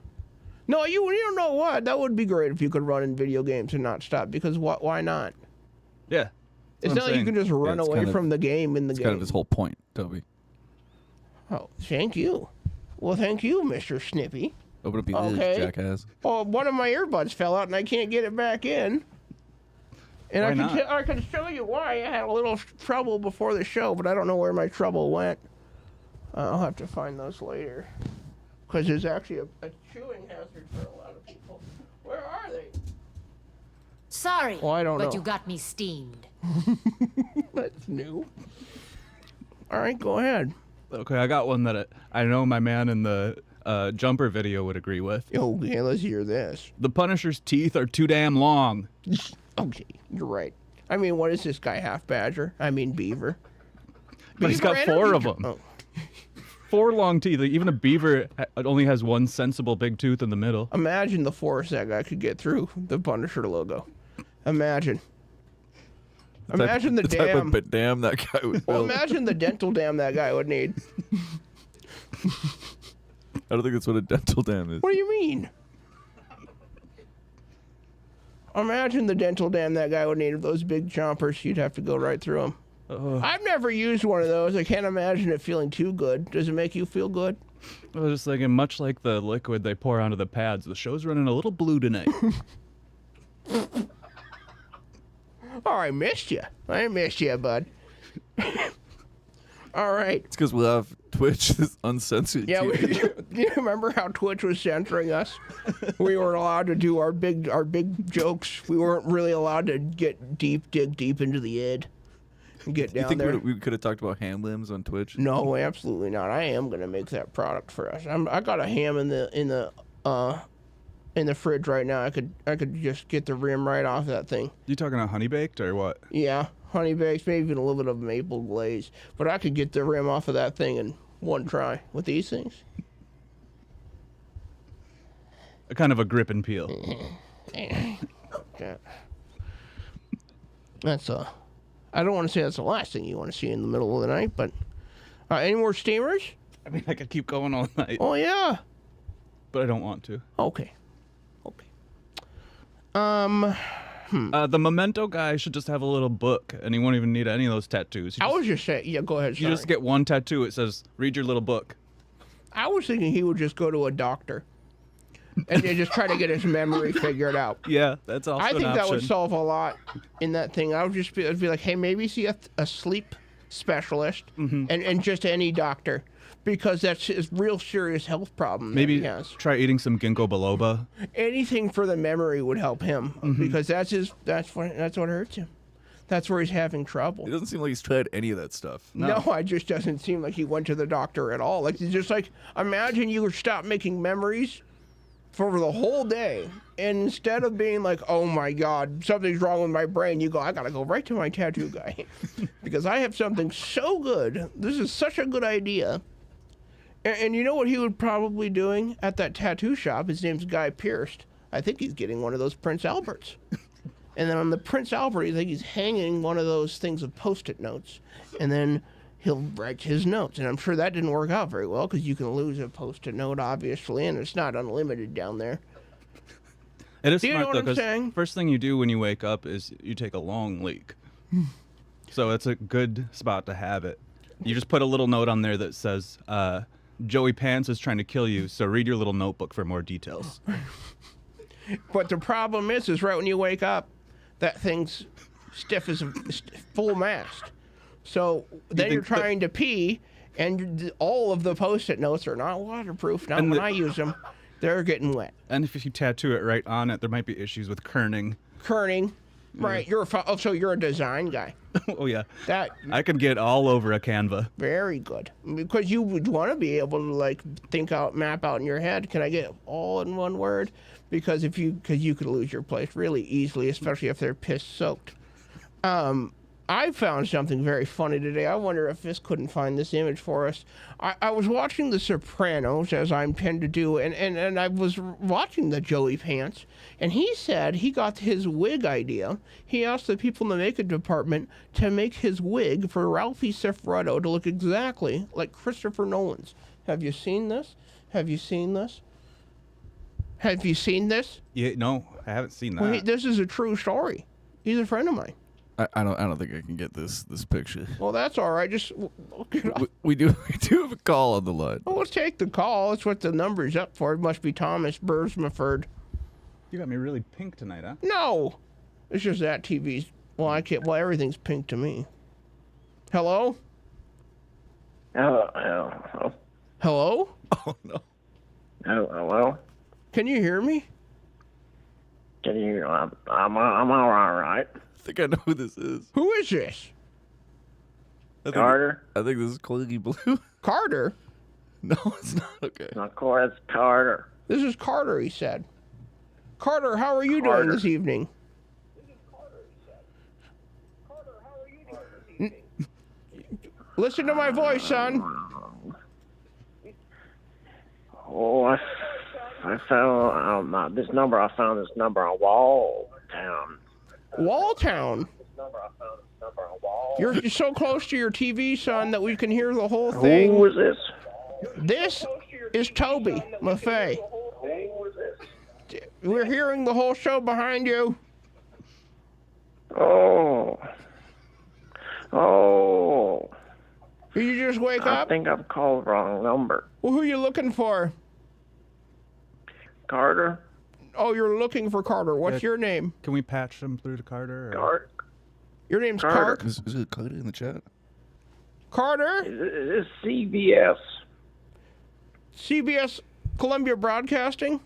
Speaker 4: No, you don't know what. That would be great if you could run in video games and not stop. Because why not?
Speaker 12: Yeah.
Speaker 4: It's not like you can just run away from the game in the game.
Speaker 14: It's kind of his whole point, Toby.
Speaker 4: Oh, thank you. Well, thank you, Mr. Snippy.
Speaker 14: Open up your ears, jackass.
Speaker 4: Well, one of my earbuds fell out and I can't get it back in. And I can show you why. I had a little trouble before the show, but I don't know where my trouble went. I'll have to find those later. Because there's actually a chewing hazard for a lot of people. Where are they?
Speaker 6: Sorry,
Speaker 4: well, I don't know.
Speaker 6: but you got me steamed.
Speaker 4: That's new. All right, go ahead.
Speaker 12: Okay, I got one that I know my man in the jumper video would agree with.
Speaker 4: Okay, let's hear this.
Speaker 12: The Punisher's teeth are too damn long.
Speaker 4: Okay, you're right. I mean, what is this guy, half badger? I mean, beaver.
Speaker 12: But he's got 4 of them.
Speaker 4: Oh.
Speaker 12: 4 long teeth. Even a beaver only has 1 sensible big tooth in the middle.
Speaker 4: Imagine the force that guy could get through the Punisher logo. Imagine. Imagine the
Speaker 14: type of dam that guy would build.
Speaker 4: Imagine the dental dam that guy would need.
Speaker 14: I don't think that's what a dental dam is.
Speaker 4: What do you mean? Imagine the dental dam that guy would need. Of those big chompers, you'd have to go right through them. I've never used one of those. I can't imagine it feeling too good. Does it make you feel good?
Speaker 12: I was just thinking, much like the liquid they pour onto the pads, the show's running a little blue tonight.
Speaker 4: Oh, I missed you. I missed you, bud. All right.
Speaker 14: It's because we have Twitch, this uncensored TV.
Speaker 4: Do you remember how Twitch was censoring us? We weren't allowed to do our big jokes. We weren't really allowed to dig deep into the id. Get down there.
Speaker 14: You think we could have talked about ham limbs on Twitch?
Speaker 4: No, absolutely not. I am gonna make that product for us. I got a ham in the fridge right now. I could just get the rim right off that thing.
Speaker 12: You talking about honey baked or what?
Speaker 4: Yeah, honey baked, maybe even a little bit of maple glaze. But I could get the rim off of that thing in one try with these things.
Speaker 12: A kind of a grip and peel.
Speaker 4: That's I don't want to say that's the last thing you want to see in the middle of the night, but any more steamers?
Speaker 12: I mean, I could keep going all night.
Speaker 4: Oh, yeah.
Speaker 12: But I don't want to.
Speaker 4: Okay.
Speaker 12: The Memento guy should just have a little book, and he won't even need any of those tattoos.
Speaker 4: I was just saying, yeah, go ahead.
Speaker 12: You just get one tattoo. It says, "Read your little book."
Speaker 4: I was thinking he would just go to a doctor and just try to get his memory figured out.
Speaker 12: Yeah, that's also
Speaker 4: I think
Speaker 12: an
Speaker 4: that would
Speaker 12: option.
Speaker 4: solve a lot in that thing. I'd be like, hey, maybe see a sleep specialist and just any doctor, because that's a real serious health problem.
Speaker 12: Maybe
Speaker 4: that he has.
Speaker 12: try eating some ginkgo biloba.
Speaker 4: Anything for the memory would help him because that's what hurts him. That's where he's having trouble.
Speaker 14: It doesn't seem like he's tried any of that stuff.
Speaker 4: No, it just doesn't seem like he went to the doctor at all. Like, it's just like, imagine you would stop making memories for the whole day, and instead of being like, oh my God, something's wrong with my brain, you go, I gotta go right to my tattoo guy because I have something so good. This is such a good idea. And you know what he would probably doing at that tattoo shop? His name's Guy Pearce. I think he's getting one of those Prince Alberts. And then on the Prince Albert, I think he's hanging one of those things with Post-it notes. And then he'll write his notes. And I'm sure that didn't work out very well because you can lose a Post-it note, obviously, and it's not unlimited down there.
Speaker 12: It is
Speaker 4: Do you
Speaker 12: smart
Speaker 4: know what
Speaker 12: though,
Speaker 4: I'm
Speaker 12: because
Speaker 4: saying?
Speaker 12: first thing you do when you wake up is you take a long leak. So it's a good spot to have it. You just put a little note on there that says, Joey Pants is trying to kill you, so read your little notebook for more details.
Speaker 4: But the problem is right when you wake up, that thing's stiff as a full mast. So then you're trying to pee, and all of the Post-it notes are not waterproof. Not when I use them. They're getting wet.
Speaker 12: And if you tattoo it right on it, there might be issues with kerning.
Speaker 4: Kerning. Right. So you're a design guy.
Speaker 12: Oh, yeah.
Speaker 4: That
Speaker 12: I could get all over a Canva.
Speaker 4: Very good. Because you would want to be able to, like, map out in your head, can I get all in one word? Because you could lose your place really easily, especially if they're piss-soaked. I found something very funny today. I wonder if this couldn't find this image for us. I was watching The Sopranos, as I tend to do, and I was watching the Joey Pants, and he said he got his wig idea. He asked the people in the makeup department to make his wig for Ralphie Cifaretto to look exactly like Christopher Nolan's. Have you seen this? Have you seen this? Have you seen this?
Speaker 12: Yeah, no, I haven't seen that.
Speaker 4: Well, this is a true story. He's a friend of mine.
Speaker 14: I don't think I can get this picture.
Speaker 4: Well, that's all right. Just look it up.
Speaker 14: We do have a call on the line.
Speaker 4: Well, let's take the call. That's what the number's up for. It must be Thomas Bursmaford.
Speaker 12: You got me really pink tonight, huh?
Speaker 4: No, it's just that TV's. Well, I can't. Well, everything's pink to me. Hello.
Speaker 9: Hello.
Speaker 4: Hello.
Speaker 14: Oh no.
Speaker 9: Hello.
Speaker 4: Can you hear me?
Speaker 9: Can you hear? I'm all right.
Speaker 14: I think I know who this is.
Speaker 4: Who is this?
Speaker 9: Carter?
Speaker 14: I think this is Clingy Blue.
Speaker 4: Carter?
Speaker 14: No, it's not. Okay.
Speaker 9: It's not Carter. It's Carter.
Speaker 4: This is Carter, he said. Carter, how are you doing this evening? Listen to my voice, son.
Speaker 9: Oh, I found this number. I found this number on Walltown.
Speaker 4: Walltown? You're so close to your TV, son, that we can hear the whole thing.
Speaker 9: Who is this?
Speaker 4: This is Toby Maffei. We're hearing the whole show behind you.
Speaker 9: Oh.
Speaker 4: Did you just wake up?
Speaker 9: I think I've called the wrong number.
Speaker 4: Well, who are you looking for?
Speaker 9: Carter.
Speaker 4: Oh, you're looking for Carter. What's your name?
Speaker 12: Can we patch him through to Carter?
Speaker 9: Carter.
Speaker 4: Your name's
Speaker 9: Carter.
Speaker 4: Carter.
Speaker 14: Is it Carter in the chat?
Speaker 4: Carter?
Speaker 9: It's CBS.
Speaker 4: CBS Columbia Broadcasting?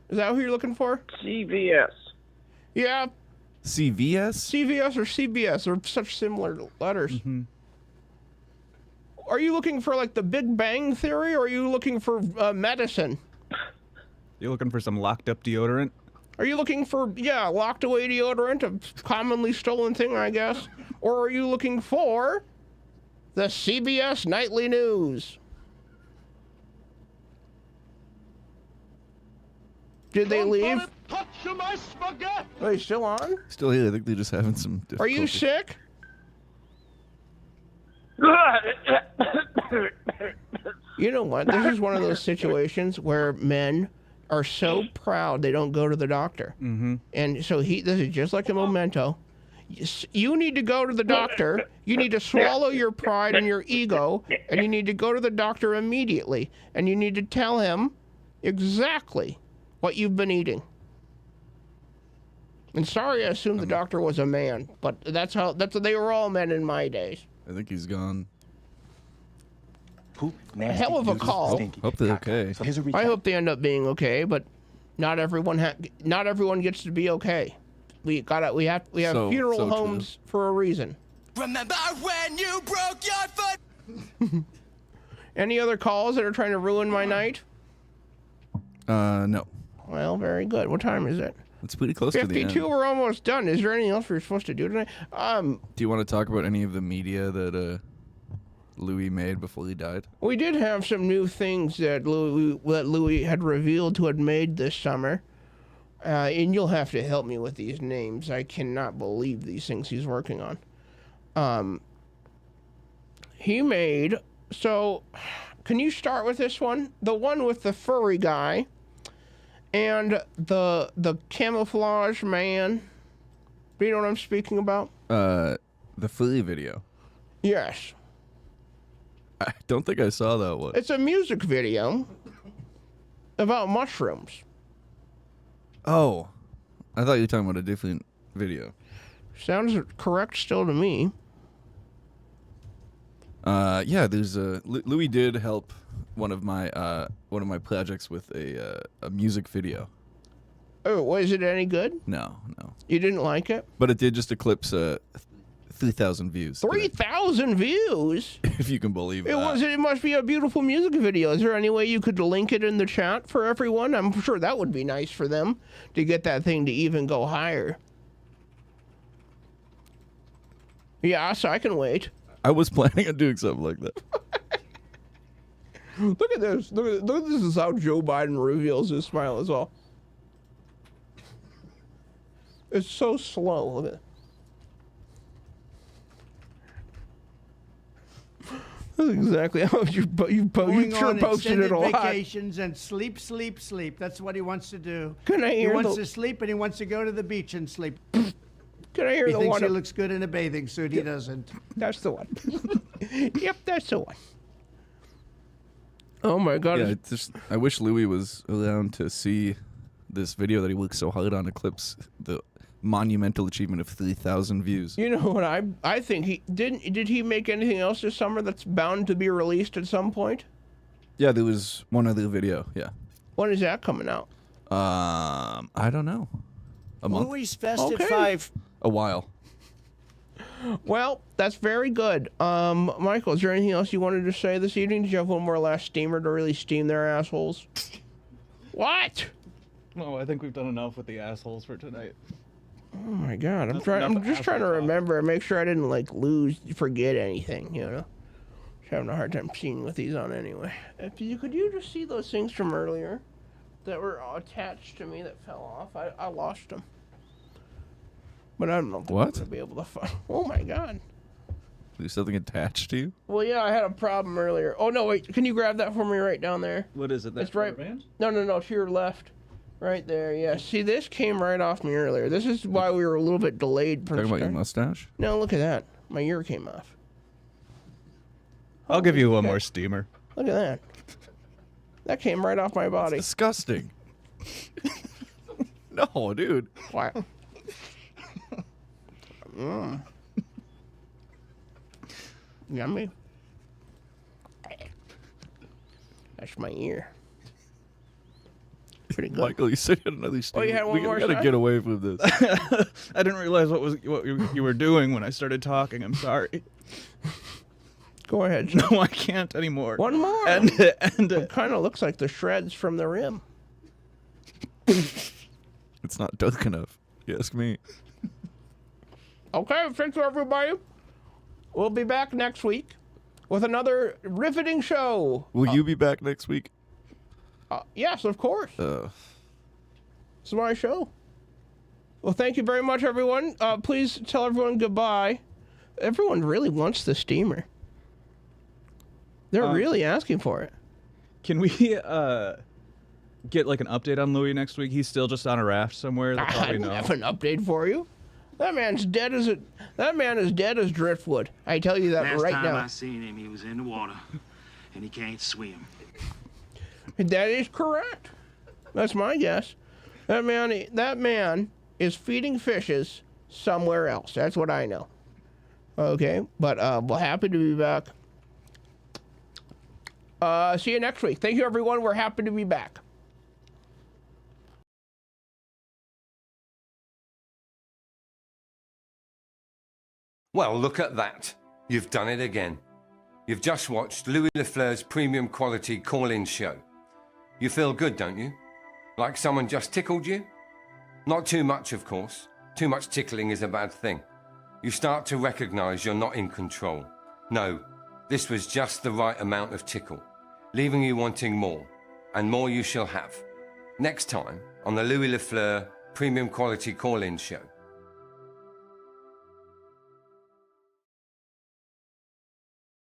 Speaker 4: Is that who you're looking for?
Speaker 9: CBS.
Speaker 4: Yeah.
Speaker 14: CVS?
Speaker 4: CVS or CBS are such similar letters.
Speaker 12: Mm-hmm.
Speaker 4: Are you looking for like the Big Bang Theory, or are you looking for medicine?
Speaker 12: You looking for some locked up deodorant?
Speaker 4: Are you looking for, locked away deodorant, a commonly stolen thing, I guess? Or are you looking for the CBS Nightly News? Did they leave? Are they still on?
Speaker 14: Still here. I think they're just having some difficulty.
Speaker 4: Are you sick? You know what? This is one of those situations where men are so proud they don't go to the doctor.
Speaker 12: Mm-hmm.
Speaker 4: And so this is just like a memento. You need to go to the doctor. You need to swallow your pride and your ego, and you need to go to the doctor immediately. And you need to tell him exactly what you've been eating. And sorry, I assumed the doctor was a man, but they were all men in my days.
Speaker 14: I think he's gone.
Speaker 18: Poop,
Speaker 4: A hell of a call.
Speaker 14: Hope they're okay.
Speaker 18: So here's a recap.
Speaker 4: I hope they end up being okay, but not everyone gets to be okay. We have funeral homes for a reason.
Speaker 5: Remember when you broke your foot?
Speaker 4: Any other calls that are trying to ruin my night?
Speaker 14: No.
Speaker 4: Well, very good. What time is it?
Speaker 14: It's pretty close to the end.
Speaker 4: 52. We're almost done. Is there anything else we're supposed to do tonight?
Speaker 14: Do you want to talk about any of the media that Louie made before he died?
Speaker 4: We did have some new things that Louie had revealed to had made this summer. And you'll have to help me with these names. I cannot believe these things he's working on. He made... So, can you start with this one? The one with the furry guy and the camouflage man. Do you know what I'm speaking about?
Speaker 14: The furry video.
Speaker 4: Yes.
Speaker 14: I don't think I saw that one.
Speaker 4: It's a music video about mushrooms.
Speaker 14: Oh, I thought you were talking about a different video.
Speaker 4: Sounds correct still to me.
Speaker 14: Yeah, there's Louie did help one of my projects with a music video.
Speaker 4: Oh, was it any good?
Speaker 14: No.
Speaker 4: You didn't like it?
Speaker 14: But it did just eclipse 3,000 views.
Speaker 4: 3,000 views?
Speaker 14: If you can believe that.
Speaker 4: It must be a beautiful music video. Is there any way you could link it in the chat for everyone? I'm sure that would be nice for them to get that thing to even go higher. Yeah, so I can wait.
Speaker 14: I was planning on doing something like that.
Speaker 4: Look at this. Look at this is how Joe Biden reveals his smile as well. It's so slow. Look at it. That's exactly how you sure posted it a lot.
Speaker 13: Vacations and sleep. That's what he wants to do.
Speaker 4: Can I hear
Speaker 13: he wants to sleep and he wants to go to the beach and sleep.
Speaker 4: Can I hear
Speaker 13: he
Speaker 4: the
Speaker 13: thinks
Speaker 4: one?
Speaker 13: He looks good in a bathing suit. He doesn't.
Speaker 4: That's the one. Yep, that's the one. Oh my God!
Speaker 14: Yeah, I wish Louie was around to see this video that he worked so hard on eclipse the monumental achievement of 3,000 views.
Speaker 4: You know what I think he didn't. Did he make anything else this summer that's bound to be released at some point?
Speaker 14: Yeah, there was one other video. Yeah.
Speaker 4: When is that coming out?
Speaker 14: I don't know. A month.
Speaker 13: Louie's Festive
Speaker 4: Okay.
Speaker 13: 5.
Speaker 14: A while.
Speaker 4: Well, that's very good. Michael, is there anything else you wanted to say this evening? Did you have one more last steamer to really steam their assholes? What?
Speaker 12: No, I think we've done enough with the assholes for tonight.
Speaker 4: Oh my God! I'm just trying to remember and make sure I didn't forget anything. You know, just having a hard time seeing what these on anyway. Could you just see those things from earlier that were attached to me that fell off? I lost them, but I don't know if I'm gonna be able to find. Oh my God!
Speaker 14: There's something attached to you?
Speaker 4: Well, yeah, I had a problem earlier. Oh no, wait! Can you grab that for me right down there?
Speaker 12: What is it?
Speaker 4: It's right. No, to your left. Right there, yeah. See, this came right off me earlier. This is why we were a little bit delayed.
Speaker 14: Talking about your mustache?
Speaker 4: No, look at that. My ear came off.
Speaker 12: I'll give you one more steamer.
Speaker 4: Look at that. That came right off my body.
Speaker 14: That's disgusting. No, dude.
Speaker 4: What? Yummy. That's my ear. Pretty good.
Speaker 14: Michael, you said you had another steamer.
Speaker 4: Oh, you had one more
Speaker 14: We gotta
Speaker 4: shot?
Speaker 14: get away from this.
Speaker 12: I didn't realize what you were doing when I started talking. I'm sorry.
Speaker 4: Go ahead.
Speaker 12: No, I can't anymore.
Speaker 4: One more.
Speaker 12: And
Speaker 4: it kind of looks like the shreds from the rim.
Speaker 14: It's not dark enough. You ask me.
Speaker 4: Okay, thank you, everybody. We'll be back next week with another riveting show.
Speaker 14: Will you be back next week?
Speaker 4: Yes, of course. It's my show. Well, thank you very much, everyone. Please tell everyone goodbye. Everyone really wants the steamer. They're really asking for it.
Speaker 12: Can we get like an update on Louie next week? He's still just on a raft somewhere.
Speaker 4: I don't have an update for you. That man's dead as that man is dead as driftwood. I tell you that right now.
Speaker 15: Last time I seen him, he was in the water, and he can't swim.
Speaker 4: That is correct. That's my guess. That man is feeding fishes somewhere else. That's what I know. Okay, but we're happy to be back. See you next week. Thank you, everyone. We're happy to be back.
Speaker 16: Well, look at that. You've done it again. You've just watched Louie LaFleur's premium quality call-in show. You feel good, don't you? Like someone just tickled you? Not too much, of course. Too much tickling is a bad thing. You start to recognize you're not in control. No, this was just the right amount of tickle, leaving you wanting more, and more you shall have. Next time on the Louie LaFleur premium quality call-in show.